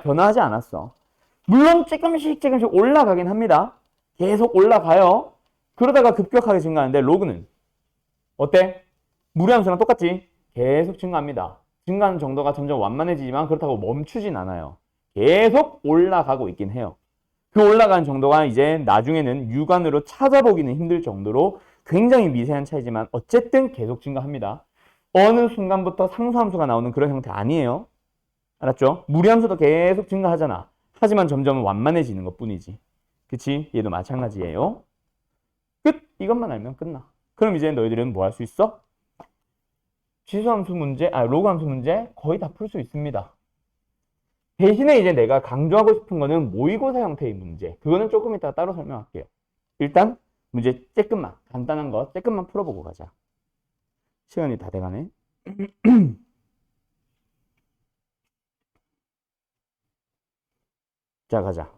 변화하지 않았어. 물론 조금씩 올라가긴 합니다. 계속 올라가요. 그러다가 급격하게 증가하는데 로그는 어때? 무리함수랑 똑같지? 계속 증가합니다. 증가하는 정도가 점점 완만해지지만 그렇다고 멈추진 않아요. 계속 올라가고 있긴 해요. 그 올라가는 정도가 이제 나중에는 육안으로 찾아보기는 힘들 정도로 굉장히 미세한 차이지만 어쨌든 계속 증가합니다. 어느 순간부터 상수함수가 나오는 그런 형태 아니에요. 알았죠? 무리함수도 계속 증가하잖아. 하지만 점점 완만해지는 것 뿐이지. 그치? 얘도 마찬가지예요. 끝! 이것만 알면 끝나. 그럼 이제 너희들은 뭐 할 수 있어? 지수함수 문제, 로그함수 문제 거의 다 풀 수 있습니다. 대신에 이제 내가 강조하고 싶은 거는 모의고사 형태의 문제. 그거는 조금 이따 따로 설명할게요. 일단 문제 조금만 간단한 거 조금만 풀어보고 가자. 시간이 다 돼가네. 자, 가자.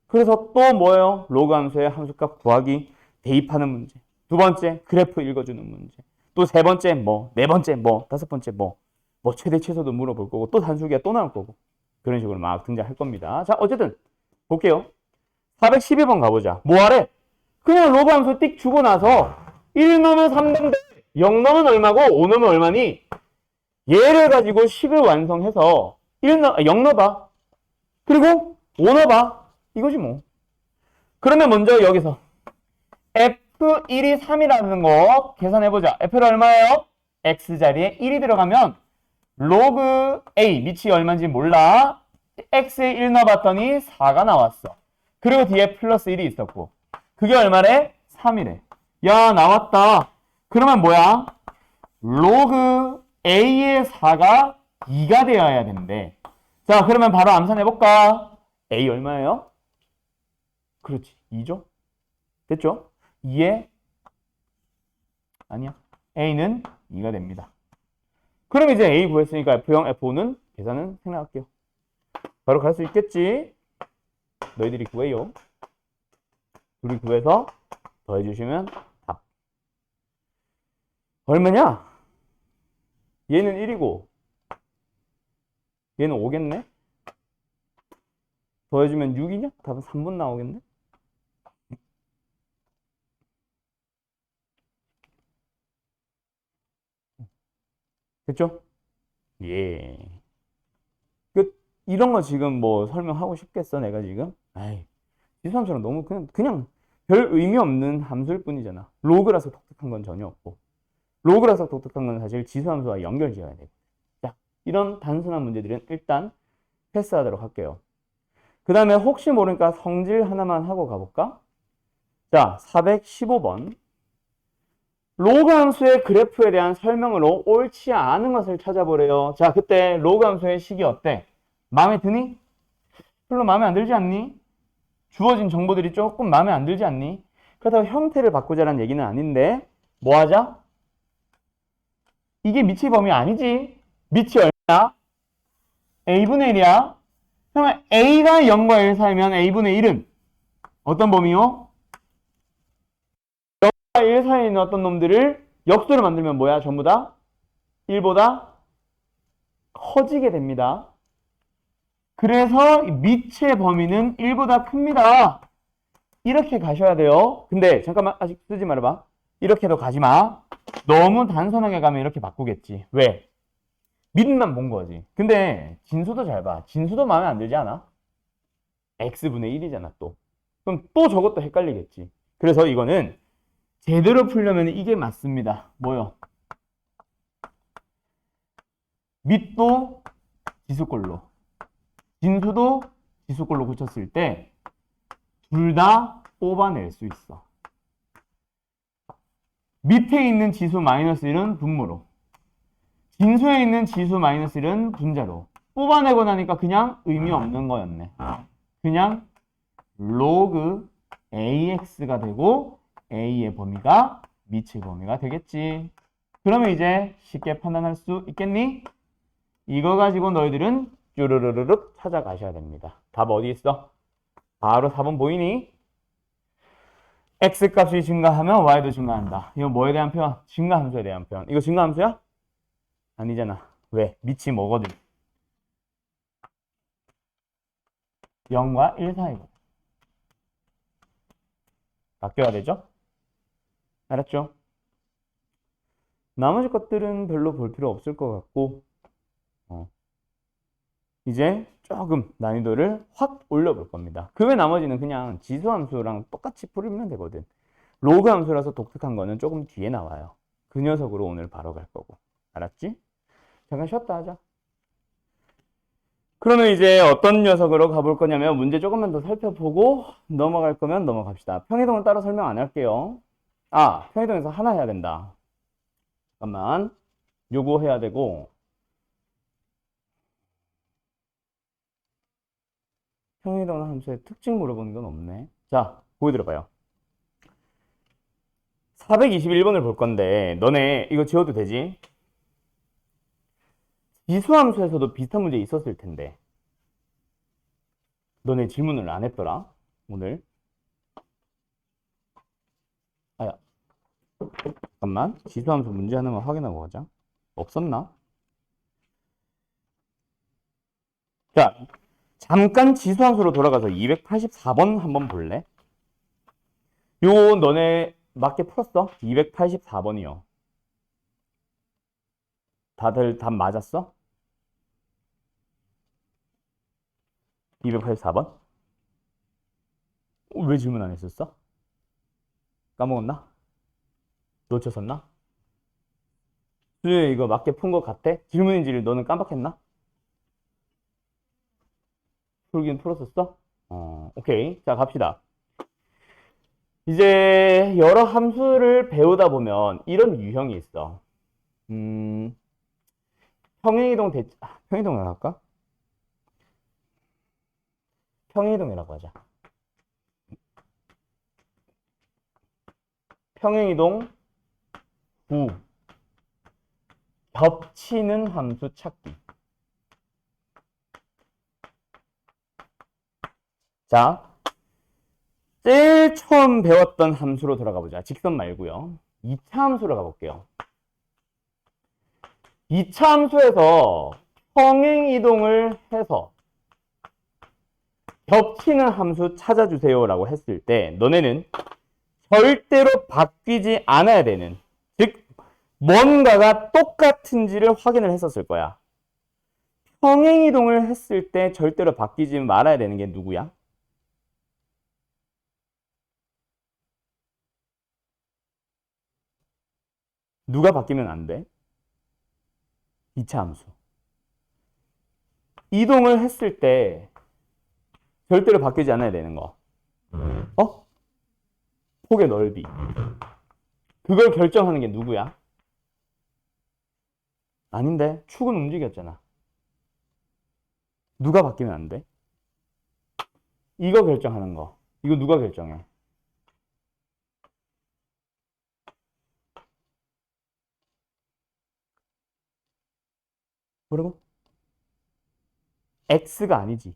그래서 또 뭐예요? 로그 함수의 함수값 구하기, 대입하는 문제. 두 번째, 그래프 읽어주는 문제. 또 세 번째, 뭐, 네 번째, 뭐, 다섯 번째, 뭐 최대 최소도 물어볼 거고, 또 단수기가 또 나올 거고. 그런 식으로 막 등장할 겁니다. 자, 어쨌든, 볼게요. 412번 가보자. 뭐 하래? 그냥 로그 함수 띡 주고 나서 1 넣으면 3 된대. 0 넣으면 얼마고 5 넣으면 얼마니? 얘를 가지고 식을 완성해서 0 넣어봐. 그리고 5 넣어봐. 이거지 뭐. 그러면 먼저 여기서 F1이 3이라는 거 계산해보자. F를 얼마예요? X자리에 1이 들어가면 로그 A, 밑이 얼마인지 몰라. X에 1 넣어봤더니 4가 나왔어. 그리고 뒤에 플러스 1이 있었고. 그게 얼마래? 3이래. 야, 나왔다. 그러면 뭐야? 로그 A의 4가 2가 되어야 되는데. 자, 그러면 바로 암산해볼까? A 얼마예요? 그렇지. 2죠? 됐죠? 2에 아니야. A는 2가 됩니다. 그럼 이제 A 구했으니까 F0, F5는 계산은 생략할게요. 바로 갈 수 있겠지? 너희들이 구해요. 둘이 구해서 더해주시면 답. 얼마냐? 얘는 1이고 얘는 5겠네? 더해주면 6이냐? 답은 3분 나오겠네? 됐죠? 예. 이런 거 지금 뭐 설명하고 싶겠어, 내가 지금? 아이, 지수함수는 너무 그냥 별 의미 없는 함수일 뿐이잖아. 로그라서 독특한 건 전혀 없고. 로그라서 독특한 건 사실 지수함수와 연결 지어야 돼. 자, 이런 단순한 문제들은 일단 패스하도록 할게요. 그 다음에 혹시 모르니까 성질 하나만 하고 가볼까? 자, 415번. 로그 함수의 그래프에 대한 설명으로 옳지 않은 것을 찾아보래요. 자, 그때 로그 함수의 식이 어때? 마음에 드니? 별로 마음에 안 들지 않니? 주어진 정보들이 조금 마음에 안 들지 않니? 그렇다고 형태를 바꾸자라는 얘기는 아닌데 뭐 하자? 이게 미치 범위 아니지? 미치 얼마야? A분의 1이야? 그러면 A가 0과 1 사이면 A분의 1은 어떤 범위요? 0과 1 사이에 있는 어떤 놈들을 역수를 만들면 뭐야? 전부 다 1보다 커지게 됩니다. 그래서 미치의 범위는 1보다 큽니다. 이렇게 가셔야 돼요. 근데 잠깐만 아직 쓰지 말아봐. 이렇게도 가지 마. 너무 단순하게 가면 이렇게 바꾸겠지. 왜? 밑만 본 거지. 근데 진수도 잘 봐. 진수도 마음에 안 들지 않아? x분의 1이잖아 또. 그럼 또 저것도 헷갈리겠지. 그래서 이거는 제대로 풀려면 이게 맞습니다. 뭐요? 밑도 지수꼴로, 진수도 지수꼴로 고쳤을 때 둘 다 뽑아낼 수 있어. 밑에 있는 지수 마이너스 1은 분모로, 진수에 있는 지수 마이너스 1은 분자로 뽑아내고 나니까 그냥 의미 없는 거였네. 그냥 로그 AX가 되고 A의 범위가 미치 범위가 되겠지. 그러면 이제 쉽게 판단할 수 있겠니? 이거 가지고 너희들은 쭈르르르륵 찾아가셔야 됩니다. 답 어디 있어? 바로 4번 보이니? X값이 증가하면 Y도 증가한다. 이거 뭐에 대한 표현? 증가함수에 대한 표현. 이거 증가함수야? 아니잖아. 왜? 밑이 뭐거든? 0과 1 사이거든. 바뀌어야 되죠? 알았죠? 나머지 것들은 별로 볼 필요 없을 것 같고 이제 조금 난이도를 확 올려볼 겁니다. 그 외 나머지는 그냥 지수함수랑 똑같이 풀면 되거든. 로그 함수라서 독특한 거는 조금 뒤에 나와요. 그 녀석으로 오늘 바로 갈 거고. 알았지? 잠깐 쉬었다 하자. 그러면 이제 어떤 녀석으로 가볼 거냐면 문제 조금만 더 살펴보고 넘어갈 거면 넘어갑시다. 평이동은 따로 설명 안 할게요. 아, 평이동에서 하나 해야 된다. 잠깐만. 요거 해야 되고 평행이동 함수의 특징 물어보는 건 없네. 자, 보기 들어봐요. 421번을 볼 건데 너네 이거 지워도 되지? 지수함수에서도 비슷한 문제 있었을 텐데 너네 질문을 안 했더라 오늘. 아야, 잠깐만. 지수함수 문제 하나만 확인하고 가자. 없었나? 자, 잠깐 지수함수로 돌아가서 284번 한번 볼래? 요 너네 맞게 풀었어? 284번이요. 다들 답 맞았어? 284번? 왜 질문 안 했었어? 까먹었나? 놓쳤었나? 수요에 이거 맞게 푼 것 같아? 질문인지를 너는 깜빡했나? 풀긴 풀었었어? 오케이. 자, 갑시다. 이제 여러 함수를 배우다 보면 이런 유형이 있어. 평행이동이라고 할까? 평행이동이라고 하자. 평행이동 후 겹치는 함수 찾기. 자, 제일 처음 배웠던 함수로 돌아가 보자. 직선 말고요. 2차 함수로 가볼게요. 2차 함수에서 평행이동을 해서 겹치는 함수 찾아주세요라고 했을 때 너네는 절대로 바뀌지 않아야 되는, 즉 뭔가가 똑같은지를 확인을 했었을 거야. 평행이동을 했을 때 절대로 바뀌지 말아야 되는 게 누구야? 누가 바뀌면 안 돼? 2차 함수. 이동을 했을 때 절대로 바뀌지 않아야 되는 거. 폭의 넓이. 그걸 결정하는 게 누구야? 아닌데, 축은 움직였잖아. 누가 바뀌면 안 돼? 이거 결정하는 거. 이거 누가 결정해? 뭐라고? x가 아니지.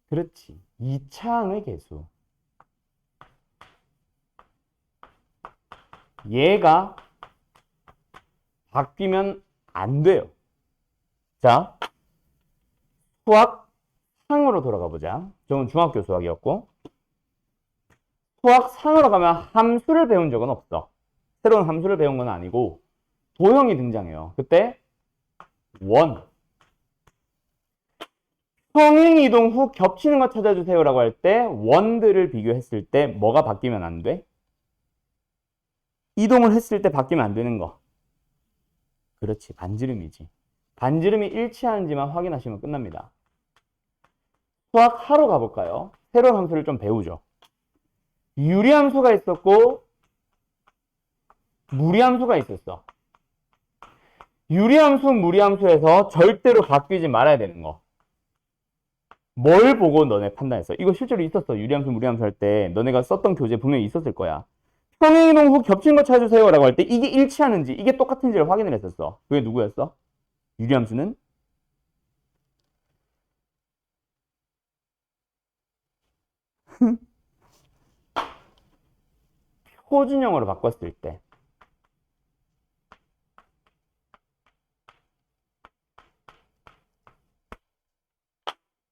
그렇지. 2차항의 개수. 얘가 바뀌면 안 돼요. 자, 수학상으로 돌아가 보자. 저건 중학교 수학이었고, 수학상으로 가면 함수를 배운 적은 없어. 새로운 함수를 배운 건 아니고 도형이 등장해요. 그때 원. 평행이동 후 겹치는 거 찾아주세요 라고 할 때 원들을 비교했을 때 뭐가 바뀌면 안 돼? 이동을 했을 때 바뀌면 안 되는 거. 그렇지, 반지름이지. 반지름이 일치하는지만 확인하시면 끝납니다. 수학하러 가볼까요? 새로운 함수를 좀 배우죠. 유리함수가 있었고 무리함수가 있었어. 유리함수, 무리함수에서 절대로 바뀌지 말아야 되는 거. 뭘 보고 너네 판단했어? 이거 실제로 있었어. 유리함수, 무리함수 할 때 너네가 썼던 교재 분명히 있었을 거야. 평행이동 후 겹친 거 찾아주세요 라고 할 때 이게 일치하는지, 이게 똑같은지를 확인을 했었어. 그게 누구였어? 유리함수는 표준형으로 바꿨을 때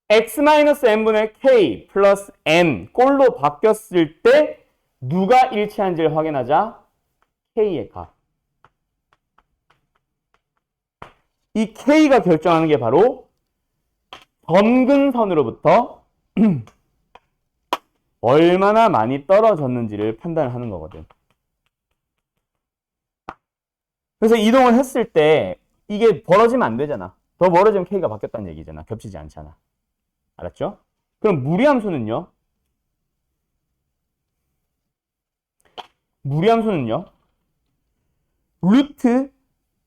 x-n분의 k 플러스 n 꼴로 바뀌었을 때 누가 일치한지를 확인하자. k의 값. 이 k가 결정하는 게 바로 점근선으로부터 얼마나 많이 떨어졌는지를 판단하는 거거든. 그래서 이동을 했을 때 이게 벌어지면 안 되잖아. 더 멀어지면 k가 바뀌었다는 얘기잖아. 겹치지 않잖아. 알았죠? 그럼 무리함수는요? 무리함수는요? 루트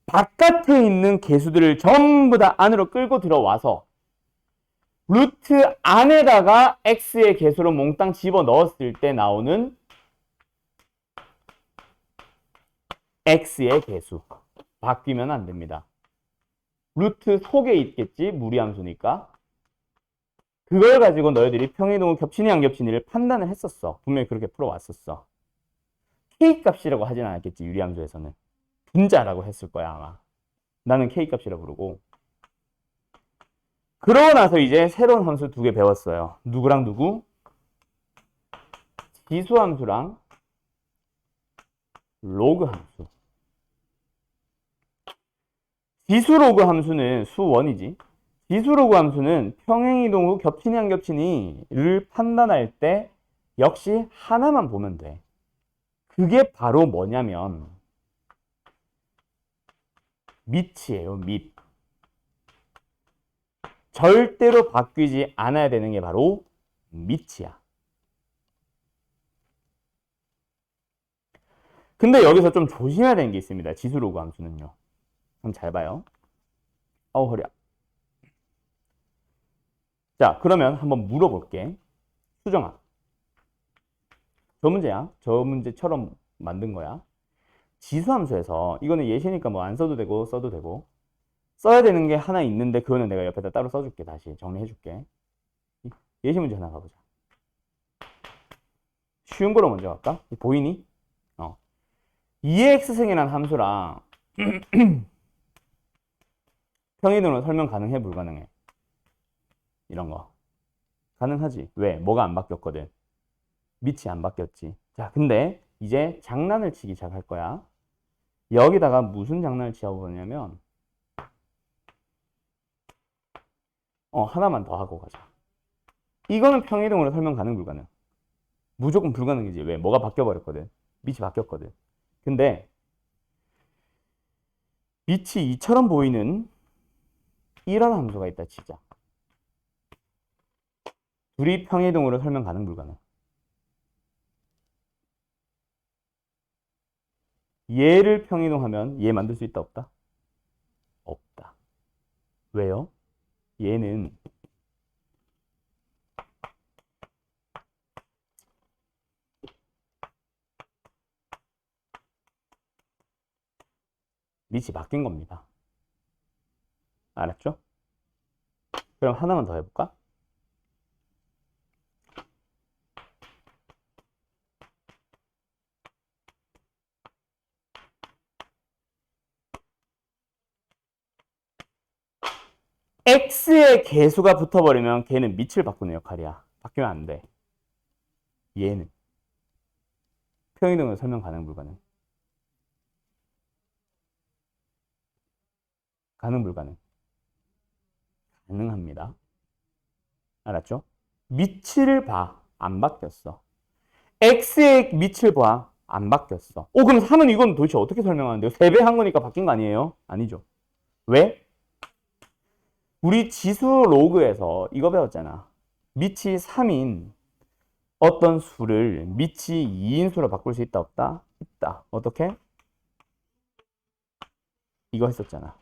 바깥에 있는 개수들을 전부 다 안으로 끌고 들어와서 루트 안에다가 x의 개수를 몽땅 집어 넣었을 때 나오는 x의 개수. 바뀌면 안 됩니다. 루트 속에 있겠지, 무리함수니까. 그걸 가지고 너희들이 평행이동은 겹치니 안 겹치니를 판단을 했었어. 분명히 그렇게 풀어왔었어. K값이라고 하진 않았겠지, 유리함수에서는. 분자라고 했을 거야, 아마. 나는 K값이라고 부르고. 그러고 나서 이제 새로운 함수 두 개 배웠어요. 누구랑 누구? 지수함수랑 로그 함수. 지수로그 함수는 수1이지. 지수로그 함수는 평행이동 후 겹치니 안 겹치니를 판단할 때 역시 하나만 보면 돼. 그게 바로 뭐냐면 밑이에요, 밑. 절대로 바뀌지 않아야 되는 게 바로 밑이야. 근데 여기서 좀 조심해야 되는 게 있습니다. 지수로그 함수는요. 그럼 잘 봐요. 어우, 허리야. 자, 그러면 한번 물어볼게. 수정아. 저 문제야. 저 문제처럼 만든 거야. 지수함수에서, 이거는 예시니까 뭐 안 써도 되고 써도 되고, 써야 되는 게 하나 있는데 그거는 내가 옆에다 따로 써줄게. 다시 정리해줄게. 예시 문제 하나 가보자. 쉬운 거로 먼저 갈까? 보이니? 2의 x승이라는 함수랑 평행이동으로 설명 가능해, 불가능해? 이런 거. 가능하지. 왜? 뭐가 안 바뀌었거든. 밑이 안 바뀌었지. 자, 근데 이제 장난을 치기 시작할 거야. 여기다가 무슨 장난을 치어보냐면 하나만 더 하고 가자. 이거는 평행이동으로 설명 가능, 불가능? 무조건 불가능이지. 왜? 뭐가 바뀌어버렸거든. 밑이 바뀌었거든. 근데 밑이 이처럼 보이는 이런 함수가 있다 치자. 둘이 평행이동으로 설명 가능, 불가능? 얘를 평행이동하면 얘 만들 수 있다, 없다? 없다. 왜요? 얘는 밑이 바뀐 겁니다. 알았죠? 그럼 하나만 더 해볼까? x의 개수가 붙어버리면 걔는 밑을 바꾸는 역할이야. 바뀌면 안 돼. 얘는 평행이동으로 설명 가능, 불가능? 가능, 불가능? 가능합니다. 알았죠? 밑을 봐. 안 바뀌었어. x의 밑을 봐. 안 바뀌었어. 그럼 3은 이건 도대체 어떻게 설명하는데요? 3배 한 거니까 바뀐 거 아니에요? 아니죠. 왜? 우리 지수 로그에서 이거 배웠잖아. 밑이 3인 어떤 수를 밑이 2인수로 바꿀 수 있다, 없다? 있다. 어떻게? 이거 했었잖아.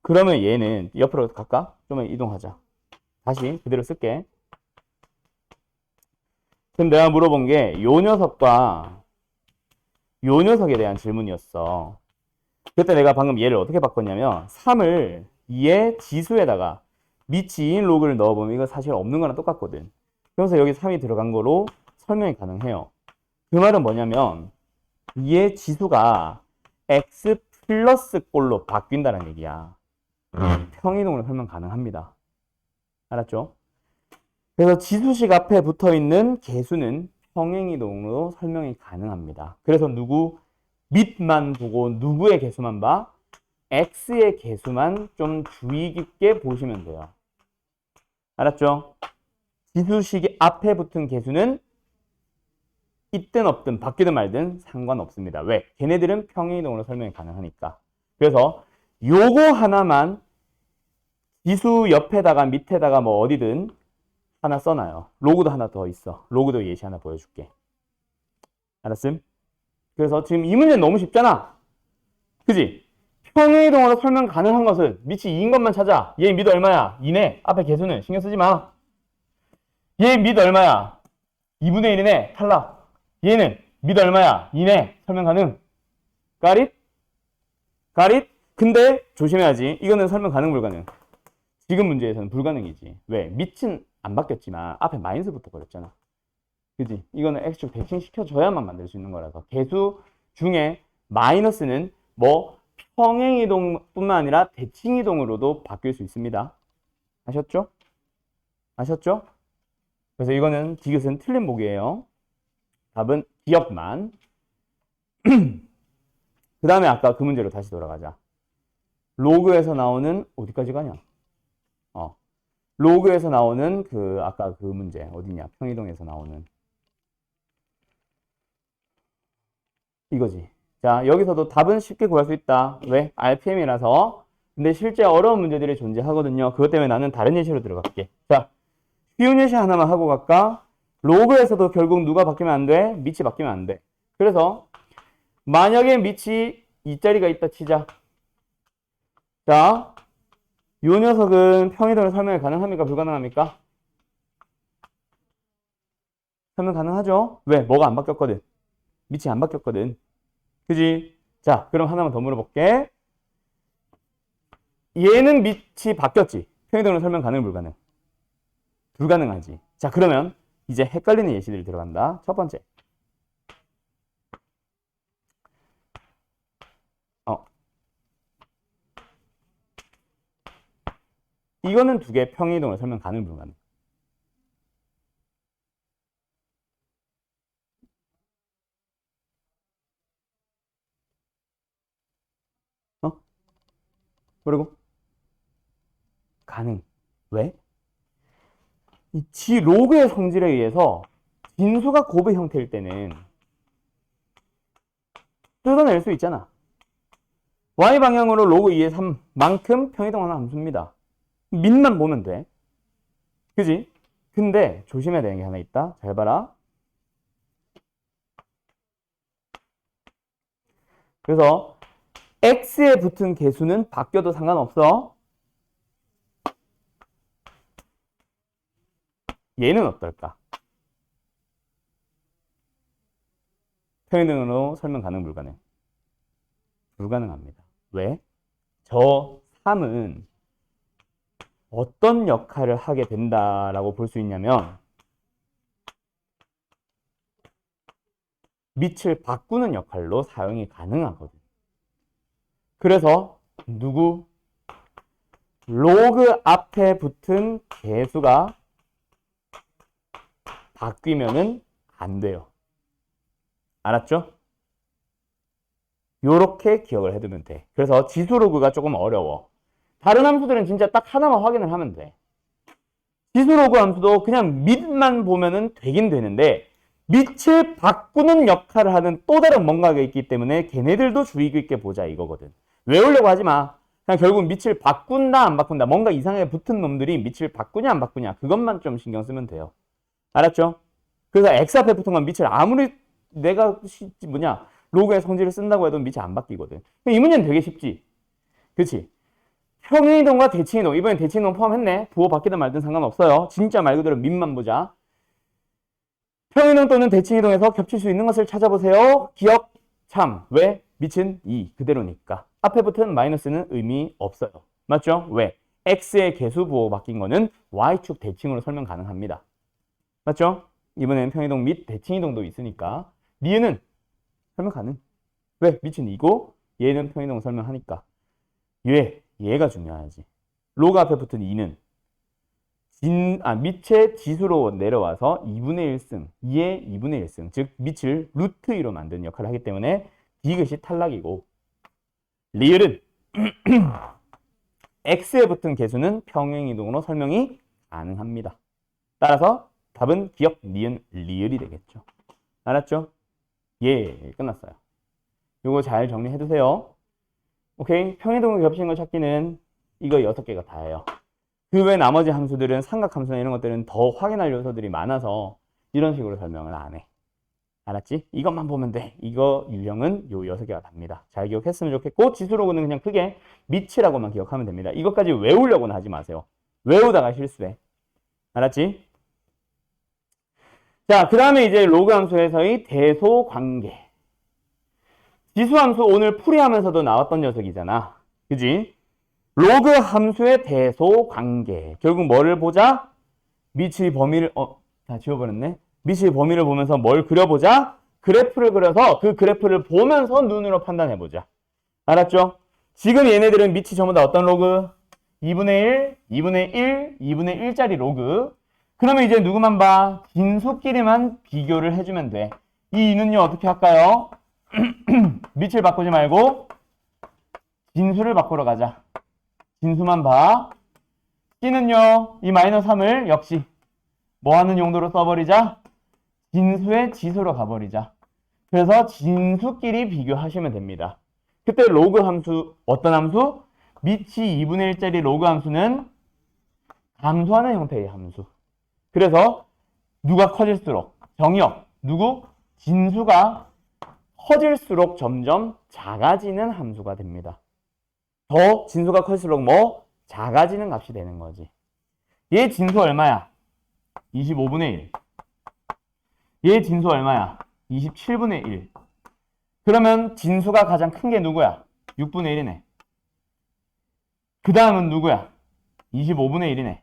그러면 얘는 옆으로 갈까? 좀 이동하자. 다시 그대로 쓸게. 그럼 내가 물어본 게 요 녀석과 요 녀석에 대한 질문이었어. 그때 내가 방금 얘를 어떻게 바꿨냐면 3을 얘 지수에다가 밑이 2인 로그를 넣어보면 이거 사실 없는 거랑 똑같거든. 그래서 여기 3이 들어간 거로 설명이 가능해요. 그 말은 뭐냐면 얘 지수가 x 플러스 꼴로 바뀐다는 얘기야. 평행이동으로 설명 가능합니다. 알았죠? 그래서 지수식 앞에 붙어있는 개수는 평행이동으로 설명이 가능합니다. 그래서 누구? 밑만 보고 누구의 개수만 봐? x의 개수만 좀 주의 깊게 보시면 돼요. 알았죠? 지수식 앞에 붙은 개수는 있든 없든 바뀌든 말든 상관없습니다. 왜? 걔네들은 평행이동으로 설명이 가능하니까. 그래서 요거 하나만 지수 옆에다가 밑에다가 뭐 어디든 하나 써놔요. 로그도 하나 더 있어. 로그도 예시 하나 보여줄게. 알았음? 그래서 지금 이 문제는 너무 쉽잖아. 그지? 평행이동으로 설명 가능한 것은 밑이 2인 것만 찾아. 얘 밑 얼마야? 2네. 앞에 개수는 신경 쓰지 마. 얘 밑 얼마야? 2분의 1이네. 탈락. 얘는 밑 얼마야? 2네. 설명 가능. 가릿? 가릿? 근데 조심해야지. 이거는 설명 가능 불가능. 지금 문제에서는 불가능이지. 왜? 밑은 안 바뀌었지만 앞에 마이너스부터 버렸잖아. 그지? 이거는 X축 대칭시켜줘야만 만들 수 있는 거라서. 개수 중에 마이너스는 뭐 평행이동뿐만 아니라 대칭이동으로도 바뀔 수 있습니다. 아셨죠? 아셨죠? 그래서 이거는 디귿은 틀린 보기예요. 답은 기억만. 그 다음에 아까 그 문제로 다시 돌아가자. 로그에서 나오는 어디까지 가냐? 로그에서 나오는 그 아까 그 문제 어디냐? 평이동에서 나오는 이거지. 자, 여기서도 답은 쉽게 구할 수 있다. 왜? RPM이라서. 근데 실제 어려운 문제들이 존재하거든요. 그것 때문에 나는 다른 예시로 들어갈게. 자, 쉬운 예시 하나만 하고 갈까? 로그에서도 결국 누가 바뀌면 안 돼? 밑이 바뀌면 안 돼. 그래서 만약에 밑이 2짜리가 있다 치자. 자, 요 녀석은 평이동을 설명이 가능합니까? 불가능합니까? 설명 가능하죠? 왜? 뭐가 안 바뀌었거든. 밑이 안 바뀌었거든. 그지? 자, 그럼 하나만 더 물어볼게. 얘는 밑이 바뀌었지. 평이동을 설명 가능, 불가능? 불가능하지. 자, 그러면 이제 헷갈리는 예시들이 들어간다. 첫 번째. 이거는 두 개 평이동을 설명 가능, 불가능? 그리고 가능. 왜? 이 G 로그의 성질에 의해서 진수가 곱의 형태일 때는 뜯어낼 수 있잖아. Y 방향으로 로그 2의 3만큼 평이동하는 함수입니다. 밑만 보면 돼. 그지? 근데 조심해야 되는 게 하나 있다. 잘 봐라. 그래서 X에 붙은 개수는 바뀌어도 상관없어. 얘는 어떨까? 평이동으로 설명 가능, 불가능? 불가능합니다. 왜? 저 3은 어떤 역할을 하게 된다라고 볼 수 있냐면 밑을 바꾸는 역할로 사용이 가능하거든. 그래서 누구? 로그 앞에 붙은 개수가 바뀌면은 안 돼요. 알았죠? 요렇게 기억을 해두면 돼. 그래서 지수 로그가 조금 어려워. 다른 함수들은 진짜 딱 하나만 확인을 하면 돼. 지수 로그 함수도 그냥 밑만 보면은 되긴 되는데 밑을 바꾸는 역할을 하는 또 다른 뭔가가 있기 때문에 걔네들도 주의 깊게 보자 이거거든. 외우려고 하지 마. 그냥 결국 밑을 바꾼다 안 바꾼다 뭔가 이상하게 붙은 놈들이 밑을 바꾸냐 안 바꾸냐 그것만 좀 신경 쓰면 돼요. 알았죠? 그래서 X 앞에 붙은 건 밑을 아무리 내가 로그의 성질을 쓴다고 해도 밑이 안 바뀌거든. 이 문제는 되게 쉽지. 그치? 평행이동과 대칭이동. 이번엔 대칭이동 포함했네. 부호 바뀌든 말든 상관없어요. 진짜 말 그대로 밑만 보자. 평행이동 또는 대칭이동에서 겹칠 수 있는 것을 찾아보세요. 기억 참. 왜? 밑은 2 그대로니까. 앞에 붙은 마이너스는 의미 없어요. 맞죠? 왜? X의 개수 부호 바뀐 거는 Y축 대칭으로 설명 가능합니다. 맞죠? 이번에는 평행이동 및 대칭이동도 있으니까 니은은 설명 가능. 왜? 밑은 2고 얘는 평행이동 설명하니까. 얘가 중요하지. 로그 앞에 붙은 2는 밑의 지수로 내려와서 2분의 1승, 2의 2분의 1승, 즉 밑을 루트 2로 만드는 역할을 하기 때문에 디귿이 탈락이고 리을은 X에 붙은 개수는 평행이동으로 설명이 가능합니다. 따라서 답은 기억, 니은, 리을이 되겠죠. 알았죠? 예, 끝났어요. 요거 잘 정리해두세요. 오케이? 평행이동을 겹치는 걸 찾기는 이거 6개가 다예요. 그 외 나머지 함수들은 삼각함수나 이런 것들은 더 확인할 요소들이 많아서 이런 식으로 설명을 안 해. 알았지? 이것만 보면 돼. 이거 유형은 요 6개가 답니다. 잘 기억했으면 좋겠고 지수로고는 그냥 크게 미치라고만 기억하면 됩니다. 이것까지 외우려고는 하지 마세요. 외우다가 실수해. 알았지? 자, 그 다음에 이제 로그 함수에서의 대소 관계. 지수 함수 오늘 풀이하면서도 나왔던 녀석이잖아. 그지? 로그 함수의 대소 관계. 결국 뭐를 보자? 미치의 범위를, 다 지워버렸네. 미치의 범위를 보면서 뭘 그려보자? 그래프를 그려서 그 그래프를 보면서 눈으로 판단해보자. 알았죠? 지금 얘네들은 미치 전부 다 어떤 로그? 2분의 1, 2분의 1, 2분의 1짜리 로그. 그러면 이제 누구만 봐? 진수끼리만 비교를 해주면 돼. 이 2는요, 어떻게 할까요? 미치를 바꾸지 말고 진수를 바꾸러 가자. 진수만 봐. C는요, 이 마이너스 3을 역시 뭐 하는 용도로 써버리자? 진수의 지수로 가버리자. 그래서 진수끼리 비교하시면 됩니다. 그때 로그 함수, 어떤 함수? 미치 2분의 1짜리 로그 함수는 감소하는 형태의 함수. 그래서 누가 커질수록 정의역, 누구? 진수가 커질수록 점점 작아지는 함수가 됩니다. 더 진수가 커질수록 뭐? 작아지는 값이 되는 거지. 얘 진수 얼마야? 25분의 1. 얘 진수 얼마야? 27분의 1. 그러면 진수가 가장 큰 게 누구야? 6분의 1이네. 그 다음은 누구야? 25분의 1이네.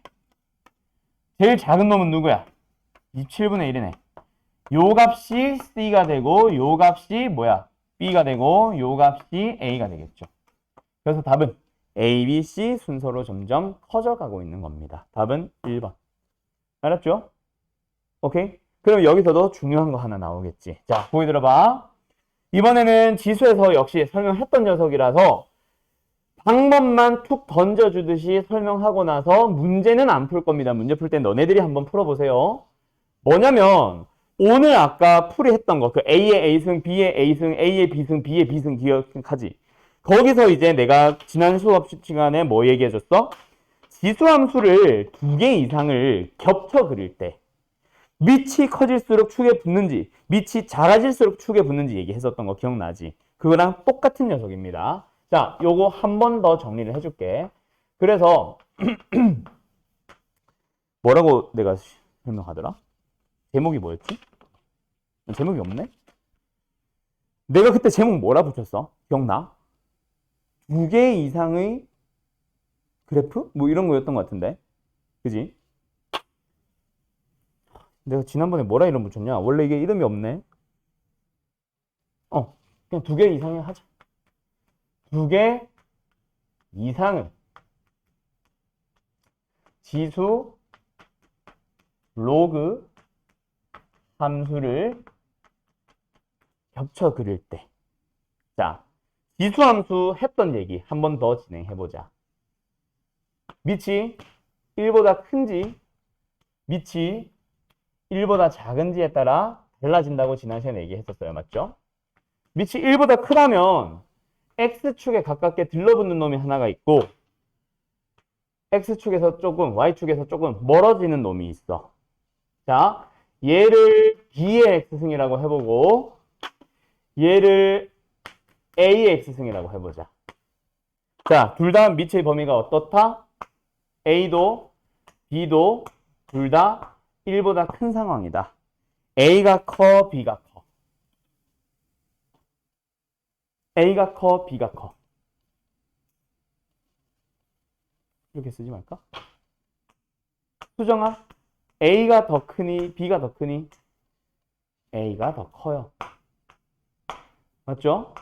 제일 작은 놈은 누구야? 27분의 1이네. 요 값이 C가 되고 요 값이 뭐야? B가 되고 요 값이 A가 되겠죠. 그래서 답은 A, B, C 순서로 점점 커져가고 있는 겁니다. 답은 1번. 알았죠? 오케이? 그럼 여기서도 중요한 거 하나 나오겠지. 자, 보기 들어봐. 이번에는 지수에서 역시 설명했던 녀석이라서 방법만 툭 던져주듯이 설명하고 나서 문제는 안 풀 겁니다. 문제 풀 때 너네들이 한번 풀어보세요. 뭐냐면 오늘 아까 풀이했던 거, 그 A의 A승, B의 A승, A의 B승, B의 B승 기억하지? 거기서 이제 내가 지난 수업 시간에 뭐 얘기해줬어? 지수함수를 2개 이상을 겹쳐 그릴 때 밑이 커질수록 축에 붙는지 밑이 작아질수록 축에 붙는지 얘기했었던 거 기억나지? 그거랑 똑같은 녀석입니다. 자, 요거 한 번 더 정리를 해줄게. 그래서 뭐라고 내가 설명하더라? 제목이 뭐였지? 제목이 없네? 내가 그때 제목 뭐라 붙였어? 기억나? 2개 이상의 그래프? 뭐 이런 거였던 것 같은데. 그지? 내가 지난번에 뭐라 이름 붙였냐? 원래 이게 이름이 없네. 그냥 2개 이상의 하자. 2개 이상의 지수 로그 함수를 겹쳐 그릴 때. 자, 지수함수 했던 얘기 한 번 더 진행해보자. 밑이 1보다 큰지 밑이 1보다 작은지에 따라 달라진다고 지난 시간에 얘기했었어요. 맞죠? 밑이 1보다 크다면 X축에 가깝게 들러붙는 놈이 하나가 있고 X축에서 조금, Y축에서 조금 멀어지는 놈이 있어. 자, 얘를 B의 X승이라고 해보고 얘를 A의 X승이라고 해보자. 자, 둘 다 밑의 범위가 어떻다? A도 B도 둘 다 1보다 큰 상황이다. A가 커, B가 커. A가 커, B가 커. 이렇게 쓰지 말까? 수정아, A가 더 크니, B가 더 크니? A가 더 커요. 맞죠?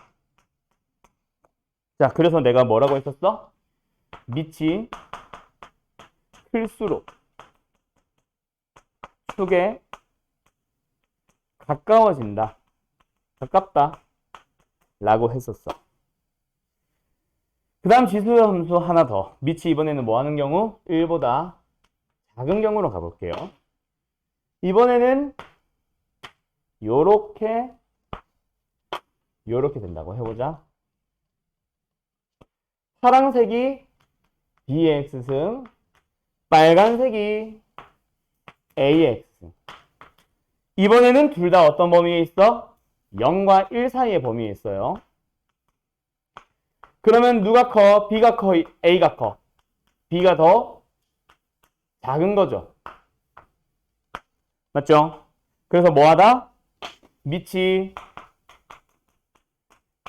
자, 그래서 내가 뭐라고 했었어? 밑이 클수록 축에 가까워진다. 가깝다. 라고 했었어. 그 다음 지수함수 하나 더. 밑이 이번에는 뭐 하는 경우? 1보다 작은 경우로 가볼게요. 이번에는 요렇게 된다고 해보자. 파란색이 B의 X승, 빨간색이 A의 X승. 이번에는 둘 다 어떤 범위에 있어? 0과 1 사이의 범위에 있어요. 그러면 누가 커? B가 커? A가 커? B가 더 작은 거죠. 맞죠? 그래서 뭐하다? 밑이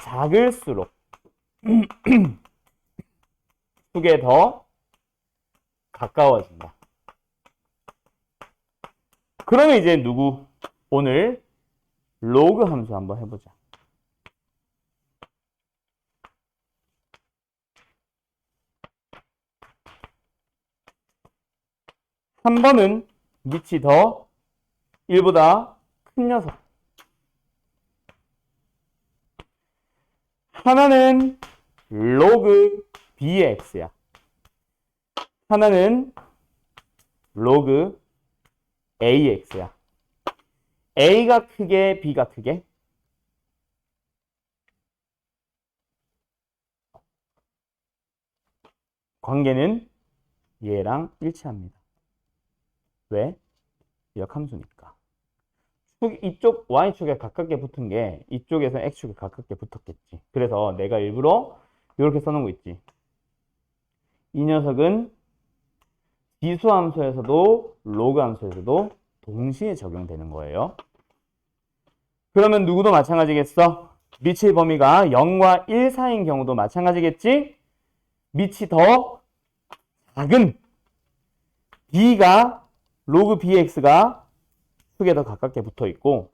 작을수록 축에 더 가까워진다. 그러면 이제 누구? 오늘 로그 함수 한번 해보자. 한 번은 밑이 더 1보다 큰 녀석. 하나는 로그 b의 x야. 하나는 로그 a의 x야. a가 크게 b가 크게? 관계는 얘랑 일치합니다. 왜? 역함수니까. 이쪽 y축에 가깝게 붙은 게 이쪽에서 x축에 가깝게 붙었겠지. 그래서 내가 일부러 이렇게 써놓은 거 있지. 이 녀석은 지수함수에서도 로그 함수에서도 동시에 적용되는 거예요. 그러면 누구도 마찬가지겠어? 밑의 범위가 0과 1 사이인 경우도 마찬가지겠지? 밑이 더 작은 b가 로그 bx가 축에 더 가깝게 붙어 있고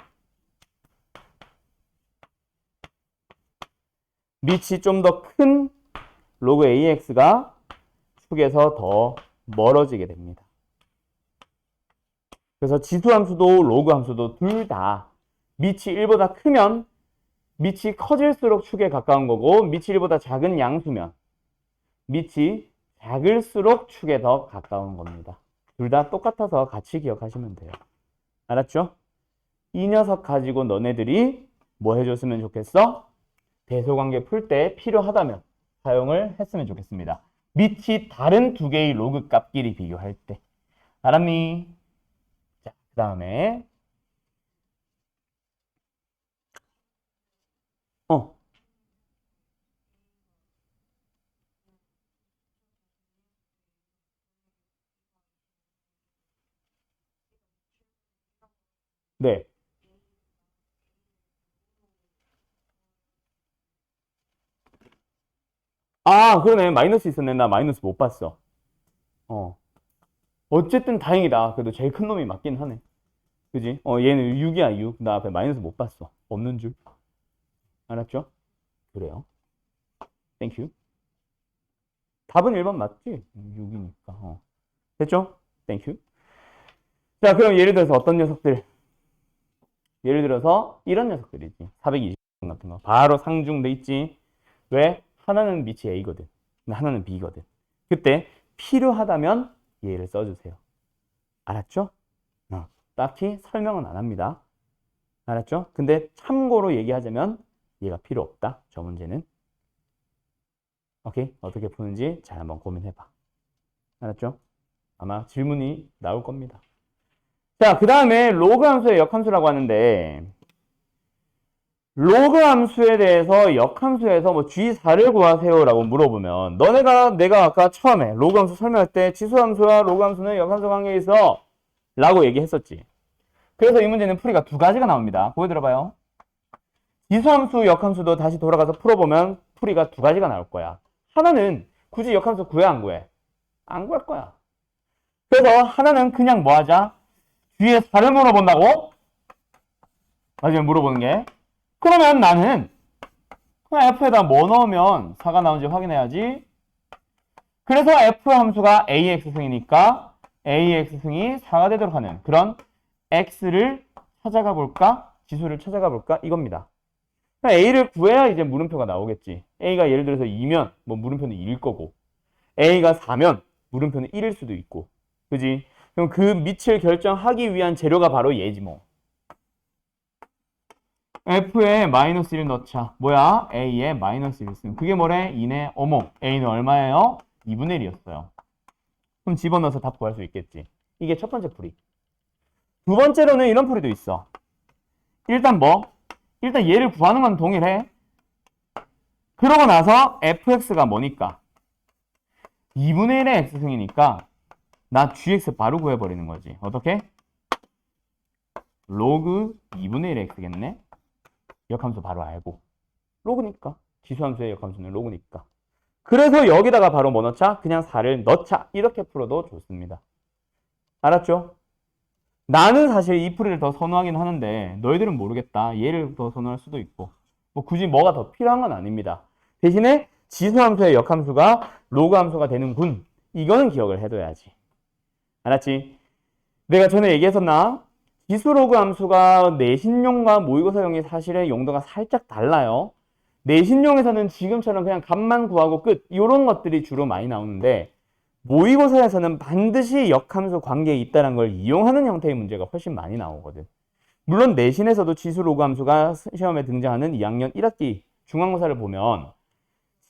밑이 좀 더 큰 로그 ax가 축에서 더 멀어지게 됩니다. 그래서 지수함수도 로그 함수도 둘 다 밑이 1보다 크면 밑이 커질수록 축에 가까운 거고 밑이 1보다 작은 양수면 밑이 작을수록 축에 더 가까운 겁니다. 둘 다 똑같아서 같이 기억하시면 돼요. 알았죠? 이 녀석 가지고 너네들이 뭐 해줬으면 좋겠어? 대소관계 풀 때 필요하다면 사용을 했으면 좋겠습니다. 밑이 다른 두 개의 로그 값끼리 비교할 때. 알았니? 자, 그 다음에 네. 아, 그러네. 마이너스 있었네. 나 마이너스 못 봤어. 어쨌든 다행이다. 그래도 제일 큰 놈이 맞긴 하네. 그지? 얘는 6이야, 6. 나 앞에 마이너스 못 봤어. 없는 줄. 알았죠? 그래요. 땡큐. 답은 1번 맞지? 6이니까. 됐죠? 땡큐. 자, 그럼 예를 들어서 어떤 녀석들? 예를 들어서 이런 녀석들이지. 420 같은 거. 바로 상중돼 있지. 왜? 하나는 밑이 A거든. 하나는 B거든. 그때 필요하다면 얘를 써주세요. 알았죠? 딱히 설명은 안 합니다. 알았죠? 근데 참고로 얘기하자면 얘가 필요 없다. 저 문제는. 오케이? 어떻게 푸는지 잘 한번 고민해봐. 알았죠? 아마 질문이 나올 겁니다. 자, 그 다음에 로그 함수의 역함수라고 하는데 로그 함수에 대해서 역함수에서 뭐 G4를 구하세요라고 물어보면 내가 아까 처음에 로그 함수 설명할 때 지수함수와 로그 함수는 역함수 관계에 있어 라고 얘기했었지. 그래서 이 문제는 풀이가 두 가지가 나옵니다. 보여드려봐요. 지수함수, 역함수도 다시 돌아가서 풀어보면 풀이가 두 가지가 나올 거야. 하나는 굳이 역함수 구해 안 구해? 안 구할 거야. 그래서 하나는 그냥 뭐 하자? 뒤에 4를 물어본다고? 마지막에 물어보는 게. 그러면 나는 그냥 F에다 뭐 넣으면 4가 나오는지 확인해야지. 그래서 F 함수가 AX승이니까 AX승이 4가 되도록 하는 그런 X를 찾아가 볼까? 지수를 찾아가 볼까? 이겁니다. A를 구해야 이제 물음표가 나오겠지. A가 예를 들어서 2면 뭐 물음표는 2일 거고 A가 4면 물음표는 1일 수도 있고. 그지? 그럼 그 밑을 결정하기 위한 재료가 바로 얘지 뭐. F에 마이너스 1 넣자. 뭐야? A에 마이너스 1 쓰면. 그게 뭐래? 2네. 어머. A는 얼마예요? 2분의 1이었어요. 그럼 집어넣어서 답 구할 수 있겠지. 이게 첫 번째 풀이. 두 번째로는 이런 풀이도 있어. 일단 뭐? 일단 얘를 구하는 건 동일해. 그러고 나서 fx가 뭐니까? 2분의 1의 x승이니까 나 gx 바로 구해버리는 거지. 어떻게? 로그 2분의 1의 x겠네? 역함수 바로 알고. 로그니까. 지수함수의 역함수는 로그니까. 그래서 여기다가 바로 뭐 넣자? 그냥 4를 넣자. 이렇게 풀어도 좋습니다. 알았죠? 나는 사실 이 풀이를 더 선호하긴 하는데 너희들은 모르겠다. 얘를 더 선호할 수도 있고. 뭐 굳이 뭐가 더 필요한 건 아닙니다. 대신에 지수함수의 역함수가 로그함수가 되는군. 이거는 기억을 해둬야지. 알았지? 내가 전에 얘기했었나? 지수로그 함수가 내신용과 모의고사용이 사실의 용도가 살짝 달라요. 내신용에서는 지금처럼 그냥 값만 구하고 끝 이런 것들이 주로 많이 나오는데 모의고사에서는 반드시 역함수 관계에 있다는 걸 이용하는 형태의 문제가 훨씬 많이 나오거든. 물론 내신에서도 지수로그 함수가 시험에 등장하는 2학년 1학기 중간고사를 보면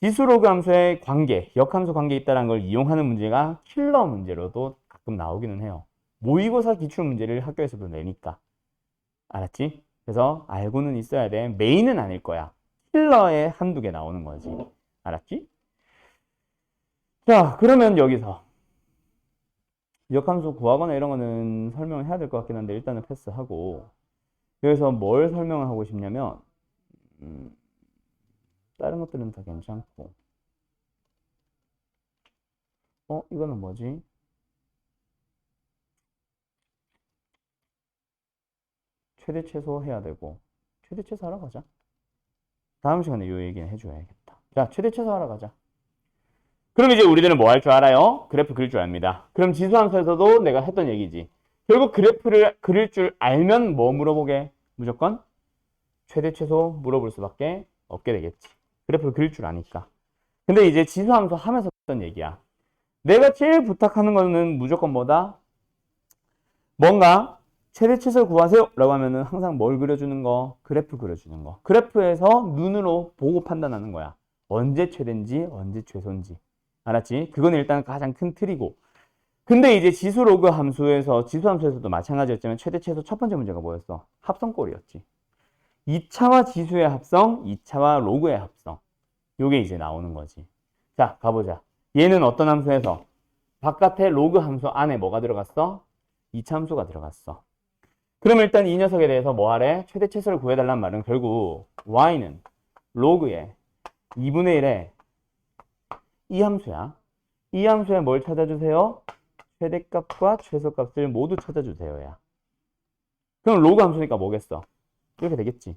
지수로그 함수의 관계, 역함수 관계에 있다는 걸 이용하는 문제가 킬러 문제로도 가끔 나오기는 해요. 모의고사 기출문제를 학교에서도 내니까. 알았지? 그래서 알고는 있어야 돼. 메인은 아닐 거야. 킬러에 한두 개 나오는 거지. 알았지? 자, 그러면 여기서 역함수 구하거나 이런 거는 설명을 해야 될 것 같긴 한데 일단은 패스하고 여기서 뭘 설명을 하고 싶냐면 다른 것들은 다 괜찮고 이거는 뭐지? 최대 최소 해야 되고 최대 최소 하러 가자. 다음 시간에 이 얘기는 해줘야겠다. 자, 최대 최소 하러 가자. 그럼 이제 우리들은 뭐 할 줄 알아요? 그래프 그릴 줄 압니다. 그럼 지수함수에서도 내가 했던 얘기지. 결국 그래프를 그릴 줄 알면 뭐 물어보게? 무조건 최대 최소 물어볼 수밖에 없게 되겠지. 그래프를 그릴 줄 아니까. 근데 이제 지수함수 하면서 했던 얘기야. 내가 제일 부탁하는 거는 무조건 뭐다? 뭔가 최대 최소를 구하세요 라고 하면은 항상 뭘 그려주는 거? 그래프 그려주는 거. 그래프에서 눈으로 보고 판단하는 거야. 언제 최대인지 언제 최소인지. 알았지? 그건 일단 가장 큰 틀이고. 근데 이제 지수로그 함수에서 지수함수에서도 마찬가지였지만 최대 최소 첫 번째 문제가 뭐였어? 합성꼴이었지. 2차와 지수의 합성, 2차와 로그의 합성. 요게 이제 나오는 거지. 자, 가보자. 얘는 어떤 함수에서? 바깥에 로그 함수 안에 뭐가 들어갔어? 2차 함수가 들어갔어. 그럼 일단 이 녀석에 대해서 뭐 하래? 최대 최소를 구해달란 말은 결국 y는 로그의 2분의 1의 이 함수야. 이 함수에 뭘 찾아주세요? 최대값과 최소값을 모두 찾아주세요. 야. 그럼 로그 함수니까 뭐겠어? 이렇게 되겠지.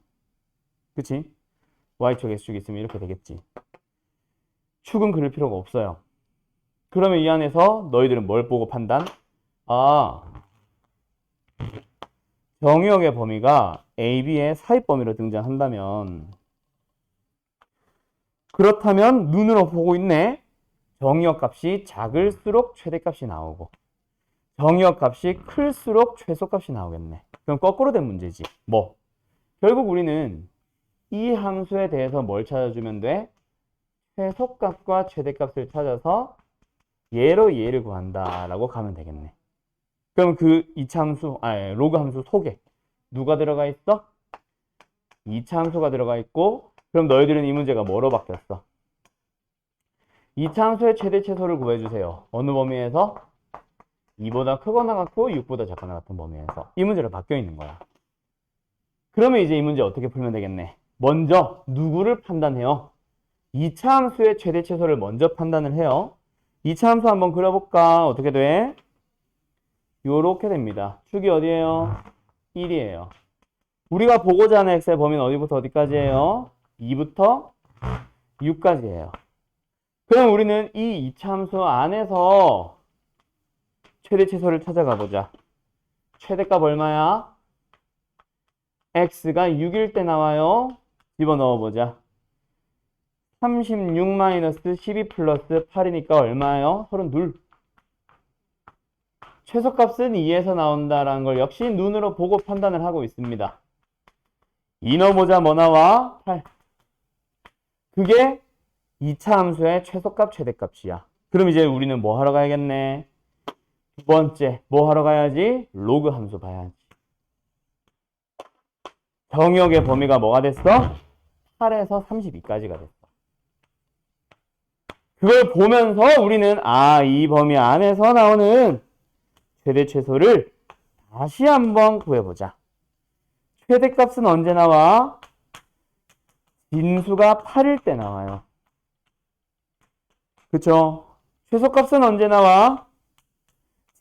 그치? y축, x축 있으면 이렇게 되겠지. 축은 그릴 필요가 없어요. 그러면 이 안에서 너희들은 뭘 보고 판단? 정의역의 범위가 A, B의 사입 범위로 등장한다면 그렇다면 눈으로 보고 있네. 정의역 값이 작을수록 최대값이 나오고 정의역 값이 클수록 최소값이 나오겠네. 그럼 거꾸로 된 문제지. 뭐? 결국 우리는 이 함수에 대해서 뭘 찾아주면 돼? 최소값과 최대값을 찾아서 얘로 얘를 구한다라고 가면 되겠네. 그럼 그 2차 함수, 로그 함수 속에 누가 들어가 있어? 2차 함수가 들어가 있고 그럼 너희들은 이 문제가 뭐로 바뀌었어? 2차 함수의 최대 최소를 구해주세요. 어느 범위에서? 2보다 크거나 같고 6보다 작거나 같은 범위에서. 이 문제로 바뀌어 있는 거야. 그러면 이제 이 문제 어떻게 풀면 되겠네? 먼저 누구를 판단해요? 2차 함수의 최대 최소를 먼저 판단을 해요. 2차 함수 한번 그려볼까? 어떻게 돼? 요렇게 됩니다. 축이 어디예요? 1이에요. 우리가 보고자 하는 x의 범위는 어디부터 어디까지예요? 2부터 6까지예요. 그럼 우리는 이 2차 함수 안에서 최대 최소를 찾아가 보자. 최대값 얼마야? x가 6일 때 나와요. 집어넣어 보자. 36-12 플러스 8이니까 얼마예요? 32. 최소값은 2에서 나온다라는 걸 역시 눈으로 보고 판단을 하고 있습니다. 2 넣어보자. 뭐 나와? 8. 그게 2차 함수의 최소값, 최대값이야. 그럼 이제 우리는 뭐 하러 가야겠네? 두 번째, 뭐 하러 가야지? 로그 함수 봐야지. 정의역의 범위가 뭐가 됐어? 8에서 32까지가 됐어. 그걸 보면서 우리는 이 범위 안에서 나오는 최대 최소를 다시 한번 구해보자. 최대값은 언제 나와? 진수가 8일 때 나와요. 그쵸? 최소값은 언제 나와?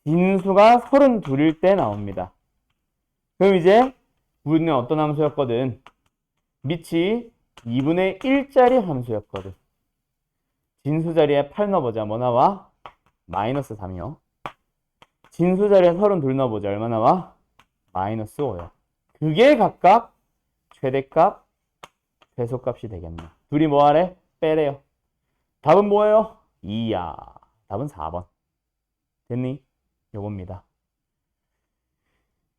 진수가 32일 때 나옵니다. 그럼 이제 우리는 어떤 함수였거든? 밑이 2분의 1짜리 함수였거든. 진수 자리에 8 넣어보자. 뭐 나와? 마이너스 3이요. 진수 자리에 32 넣어보자. 얼마 나와? 마이너스 5요. 그게 각각 최대값, 최소값이 되겠네. 둘이 뭐 하래? 빼래요. 답은 뭐예요? 2야. 답은 4번. 됐니? 요겁니다.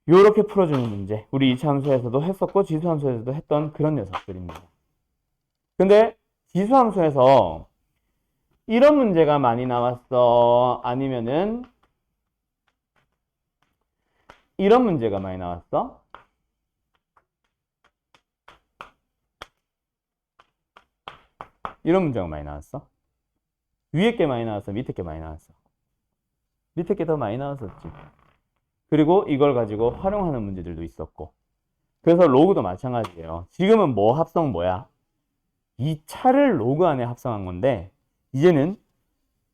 요렇게 풀어주는 문제. 우리 2차 함수에서도 했었고 지수 함수에서도 했던 그런 녀석들입니다. 근데 지수 함수에서 이런 문제가 많이 나왔어? 아니면은 이런 문제가 많이 나왔어? 이런 문제가 많이 나왔어? 위에 게 많이 나왔어? 밑에 게 많이 나왔어? 밑에 게 더 많이 나왔었지. 그리고 이걸 가지고 활용하는 문제들도 있었고. 그래서 로그도 마찬가지예요. 지금은 뭐 합성 뭐야? 이 차를 로그 안에 합성한 건데 이제는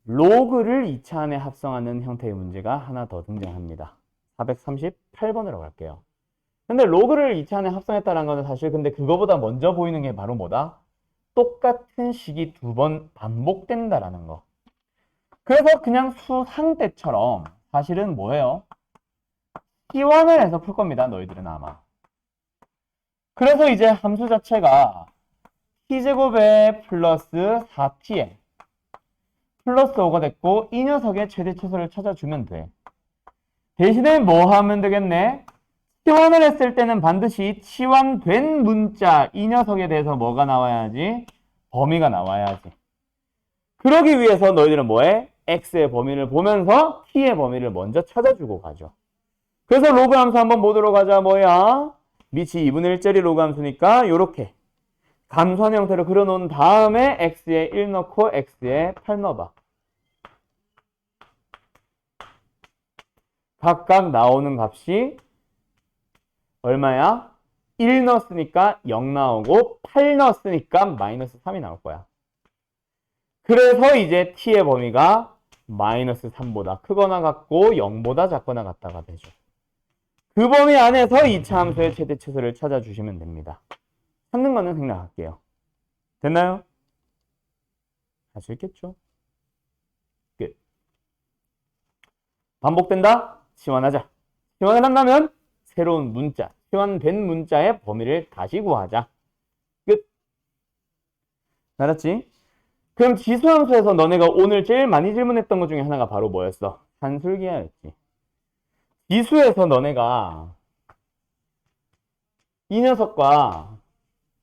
로그를 2차 안에 합성하는 형태의 문제가 하나 더 등장합니다. 438번으로 갈게요. 근데 로그를 2차 안에 합성했다는 거는 사실 근데 그거보다 먼저 보이는 게 바로 뭐다? 똑같은 식이 2번 반복된다라는 거. 그래서 그냥 수상대처럼 사실은 뭐예요? T1을 해서 풀 겁니다. 너희들은 아마. 그래서 이제 함수 자체가 T제곱에 플러스 4T에 플러스 5가 됐고 이 녀석의 최대 최소를 찾아주면 돼. 대신에 뭐 하면 되겠네? T1을 했을 때는 반드시 치환된 문자 이 녀석에 대해서 뭐가 나와야지? 범위가 나와야지. 그러기 위해서 너희들은 뭐해? X의 범위를 보면서 T의 범위를 먼저 찾아주고 가죠. 그래서 로그 함수 한번 보도록 하자. 뭐야? 밑이 2분의 1짜리 로그 함수니까 요렇게 감소한 형태로 그려놓은 다음에 X에 1 넣고 X에 8 넣어봐. 각각 나오는 값이 얼마야? 1 넣었으니까 0 나오고 8 넣었으니까 마이너스 3이 나올 거야. 그래서 이제 T의 범위가 마이너스 3보다 크거나 같고 0보다 작거나 같다가 되죠. 그 범위 안에서 2차 함수의 최대 최소를 찾아주시면 됩니다. 찾는 거는 생략할게요. 됐나요? 할 수 있겠죠? 끝. 반복된다? 치환하자. 치환을 한다면 새로운 문자, 치환된 문자의 범위를 다시 구하자. 끝. 알았지? 그럼 지수함수에서 너네가 오늘 제일 많이 질문했던 것 중에 하나가 바로 뭐였어? 산술기하였지. 지수에서 너네가 이 녀석과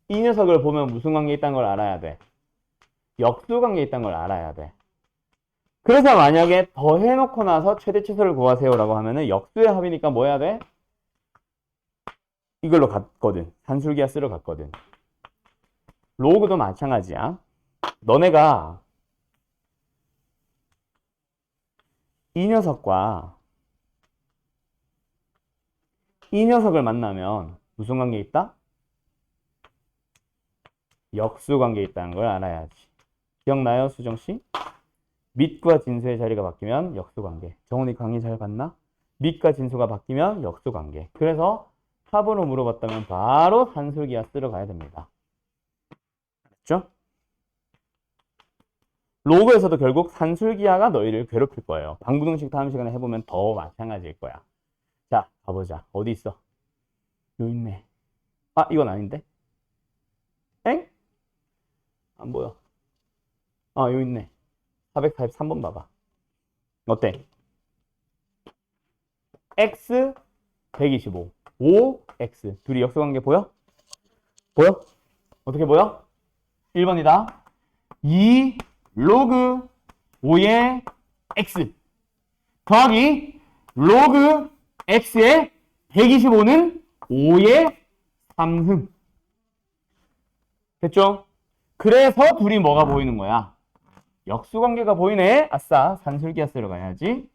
이 녀석을 보면 무슨 관계에 있다는 걸 알아야 돼. 역수 관계에 있다는 걸 알아야 돼. 그래서 만약에 더해놓고 나서 최대 최소를 구하세요라고 하면은 역수의 합이니까 뭐 해야 돼? 이걸로 갔거든. 산술기하 쓰러 갔거든. 로그도 마찬가지야. 너네가 이 녀석과 이 녀석을 만나면 무슨 관계에 있다? 역수 관계에 있다는 걸 알아야지. 기억나요, 수정씨? 밑과 진수의 자리가 바뀌면 역수 관계. 정훈이 강의 잘 봤나? 밑과 진수가 바뀌면 역수 관계. 그래서 합으로 물어봤다면 바로 산술기하 쓰러 가야 됩니다. 알았죠? 로그에서도 결국 산술기하가 너희를 괴롭힐 거예요. 방부등식 다음 시간에 해보면 더 마찬가지일 거야. 자, 가보자. 어디 있어? 여기 있네. 아, 이건 아닌데? 엥? 안 보여. 아, 여기 있네. 443번 봐봐. 어때? x 125, 5x. 둘이 역수관계 보여? 보여? 어떻게 보여? 1번이다. 2 로그 5의 x 더하기 로그 x의 125는 5의 3승. 됐죠? 그래서 둘이 뭐가 보이는 거야? 역수관계가 보이네. 아싸, 산술기하 쓰러 가야지.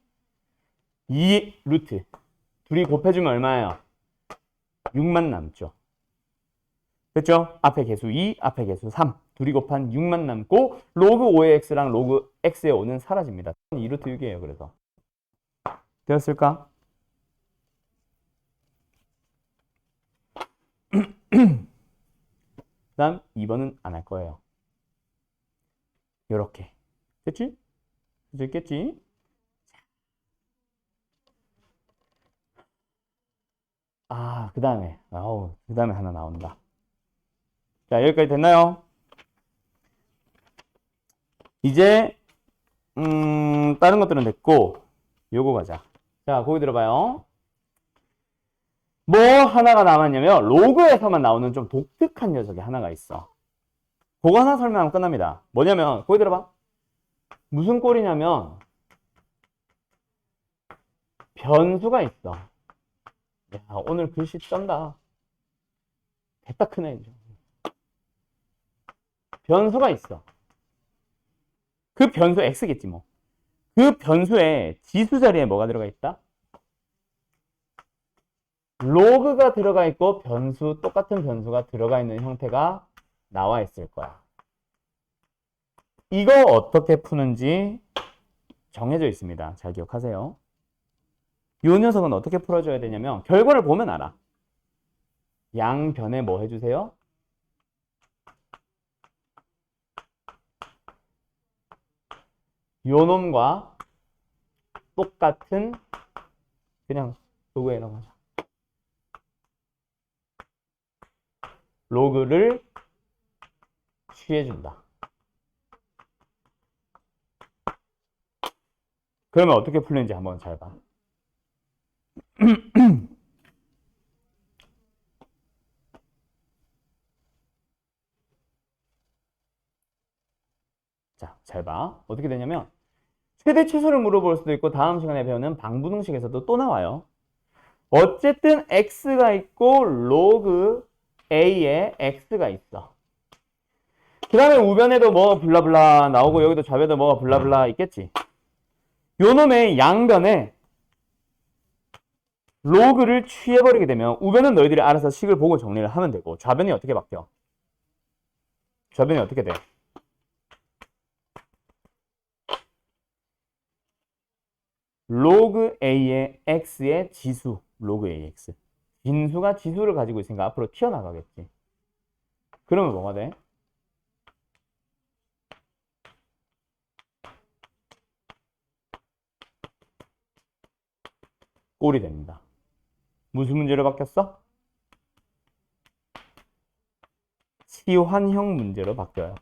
2 루트. 둘이 곱해주면 얼마예요? 6만 남죠. 됐죠? 앞에 개수 2, 앞에 개수 3. 둘이 곱한 6만 남고 로그 5의 x랑 로그 x의 5는 사라집니다. 2 루트 6이에요. 그래서. 되었을까? 다음 2번은 안 할 거예요. 요렇게. 됐지? 됐겠지? 아, 그 다음에 하나 나온다. 자, 여기까지 됐나요? 이제 다른 것들은 됐고 요거 가자. 자, 거기 들어봐요. 뭐 하나가 남았냐면 로그에서만 나오는 좀 독특한 녀석이 하나가 있어. 그거 하나 설명하면 끝납니다. 뭐냐면 거기 들어봐. 무슨 꼴이냐면 변수가 있어. 야, 오늘 글씨 쩐다. 됐다 크네. 변수가 있어. 그 변수 x겠지 뭐. 그 변수에 지수 자리에 뭐가 들어가 있다? 로그가 들어가 있고 똑같은 변수가 들어가 있는 형태가 나와 있을 거야. 이거 어떻게 푸는지 정해져 있습니다. 잘 기억하세요. 이 녀석은 어떻게 풀어줘야 되냐면 결과를 보면 알아. 양변에 뭐 해주세요? 요 놈과 똑같은 그냥 로그에라고 하자. 로그를 취해준다. 그러면 어떻게 풀리는지 한번 잘 봐. 자, 잘 봐. 어떻게 되냐면 최대 최소를 물어볼 수도 있고 다음 시간에 배우는 방분응식에서도 또 나와요. 어쨌든 x가 있고 로그 a에 x가 있어. 그 다음에 우변에도 뭐 블라블라 나오고 여기도 좌변에도 뭐가 블라블라 있겠지. 요 놈의 양변에 로그를 취해버리게 되면 우변은 너희들이 알아서 식을 보고 정리를 하면 되고 좌변이 어떻게 바뀌어? 좌변이 어떻게 돼? 로그 a의 x의 지수, 로그 ax. 진수가 지수를 가지고 있으니까 앞으로 튀어나가겠지. 그러면 뭐가 돼? 꼴이 됩니다. 무슨 문제로 바뀌었어? 치환형 문제로 바뀌어요.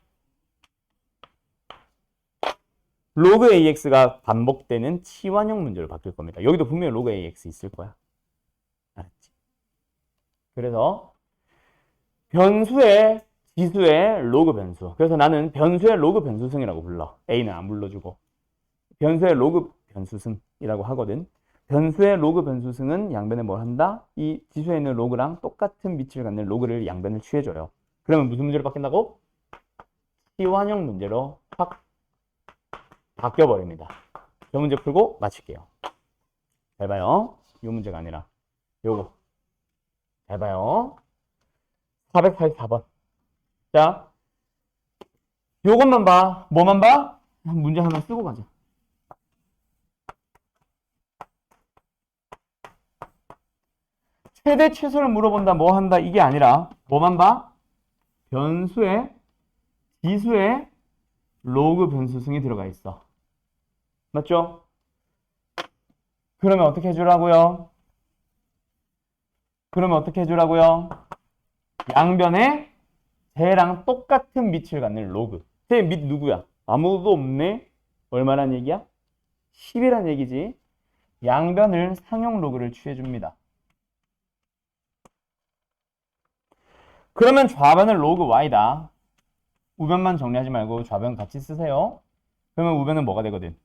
로그 AX가 반복되는 치환형 문제로 바뀔 겁니다. 여기도 분명히 로그 AX 있을 거야. 알았지? 그래서 변수의 지수의 로그 변수. 그래서 나는 변수의 로그 변수승이라고 불러. A는 안 불러주고. 변수의 로그 변수승이라고 하거든. 변수의 로그 변수승은 양변에 뭘 한다? 이 지수에 있는 로그랑 똑같은 위치를 갖는 로그를 양변을 취해줘요. 그러면 무슨 문제로 바뀐다고? 치환형 문제로 확 바뀌어버립니다. 이 문제 풀고 마칠게요. 잘 봐요. 이 문제가 아니라 요거. 잘 봐요. 484번. 자, 요것만 봐. 뭐만 봐? 문제 하나 쓰고 가자. 최대 최소를 물어본다, 뭐 한다, 이게 아니라 뭐만 봐? 변수에 지수에 로그 변수승이 들어가 있어. 맞죠? 그러면 어떻게 해주라고요? 양변에 쟤랑 똑같은 밑을 갖는 로그. 쟤 밑 누구야? 아무도 없네? 얼마란 얘기야? 10이란 얘기지. 양변을 상용 로그를 취해줍니다. 그러면 좌변은 로그 y다. 우변만 정리하지 말고 좌변 같이 쓰세요. 그러면 우변은 뭐가 되거든?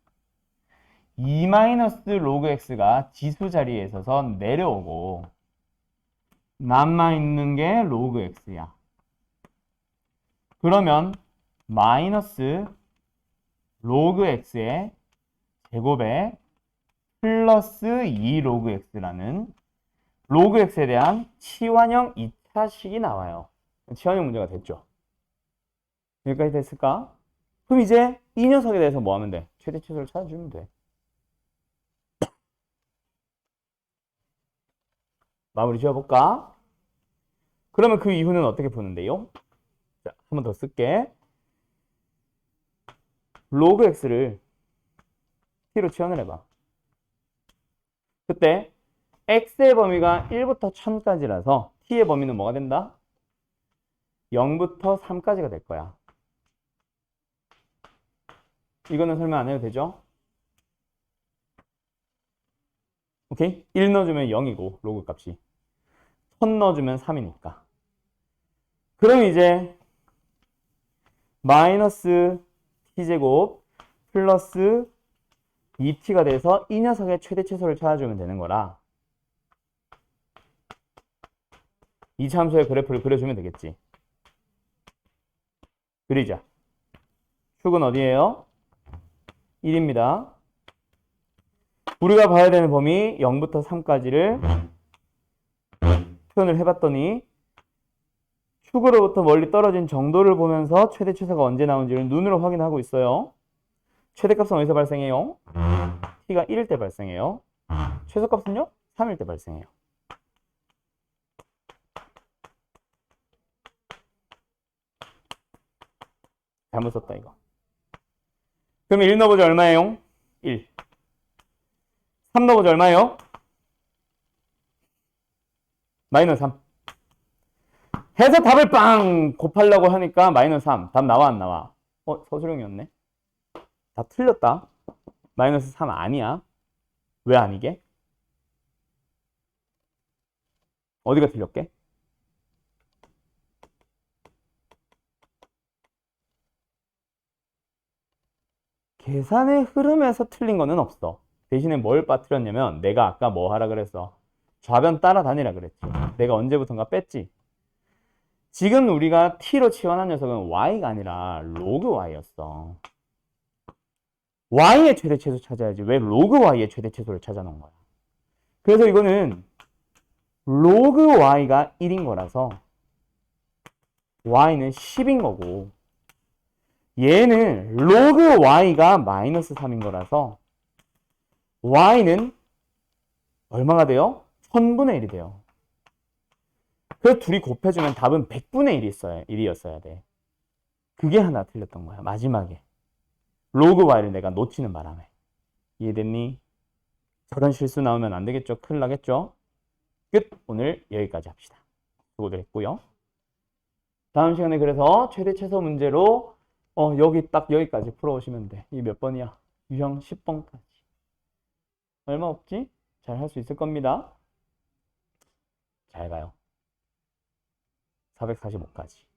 2 로그 x가 지수 자리에 있어서 내려오고 남아있는 게 로그 x야. 그러면 마이너스 로그 x의 제곱에 플러스 2 로그 x라는 로그 x에 대한 치환형 2차식이 나와요. 치환형 문제가 됐죠. 여기까지 됐을까? 그럼 이제 이 녀석에 대해서 뭐 하면 돼? 최대 최소를 찾아주면 돼. 마무리 지어볼까? 그러면 그 이후는 어떻게 푸는데요? 자, 한 번 더 쓸게. 로그 x를 t로 치환을 해봐. 그때 x의 범위가 1부터 1000까지라서 t의 범위는 뭐가 된다? 0부터 3까지가 될 거야. 이거는 설명 안 해도 되죠? 오케이? 1 넣어주면 0이고 로그 값이 1000 넣어주면 3이니까. 그럼 이제 마이너스 t제곱 플러스 2t가 돼서 이 녀석의 최대 최소를 찾아주면 되는 거라 이차 함수의 그래프를 그려주면 되겠지. 그리자. 축은 어디예요? 1입니다. 우리가 봐야 되는 범위 0부터 3까지를 표현을 해봤더니 축으로부터 멀리 떨어진 정도를 보면서 최대 최소가 언제 나오는지를 눈으로 확인하고 있어요. 최대값은 어디서 발생해요? t가 1일 때 발생해요. 최소값은요? 3일 때 발생해요. 잘못 썼다 이거. 그럼 1 넣어보자 얼마예요? 1. 3 넣어보자 얼마예요? 마이너스 3. 해서 답을 빵 곱하려고 하니까 마이너스 3. 답 나와 안 나와? 서술형이었네. 답 틀렸다. 마이너스 3 아니야. 왜 아니게? 어디가 틀렸게? 계산의 흐름에서 틀린 거는 없어. 대신에 뭘 빠뜨렸냐면 내가 아까 뭐 하라 그랬어? 좌변 따라다니라 그랬지. 내가 언제부턴가 뺐지. 지금 우리가 t로 치환한 녀석은 y가 아니라 로그 y였어. y의 최대 최소 찾아야지. 왜 로그 y의 최대 최소를 찾아놓은 거야? 그래서 이거는 로그 y가 1인 거라서 y는 10인 거고 얘는 로그 y가 마이너스 3인 거라서 y는 얼마가 돼요? 1000분의 1이 돼요. 그래서 둘이 곱해주면 답은 100분의 1이었어야 돼. 그게 하나 틀렸던 거야. 마지막에. 로그 y를 내가 놓치는 바람에. 이해됐니? 저런 실수 나오면 안 되겠죠? 큰일 나겠죠? 끝! 오늘 여기까지 합시다. 수고들 했고요. 다음 시간에 그래서 최대 최소 문제로 여기 딱 여기까지 풀어오시면 돼. 이 몇 번이야? 유형 10번까지. 얼마 없지? 잘 할 수 있을 겁니다. 잘 가요. 445까지.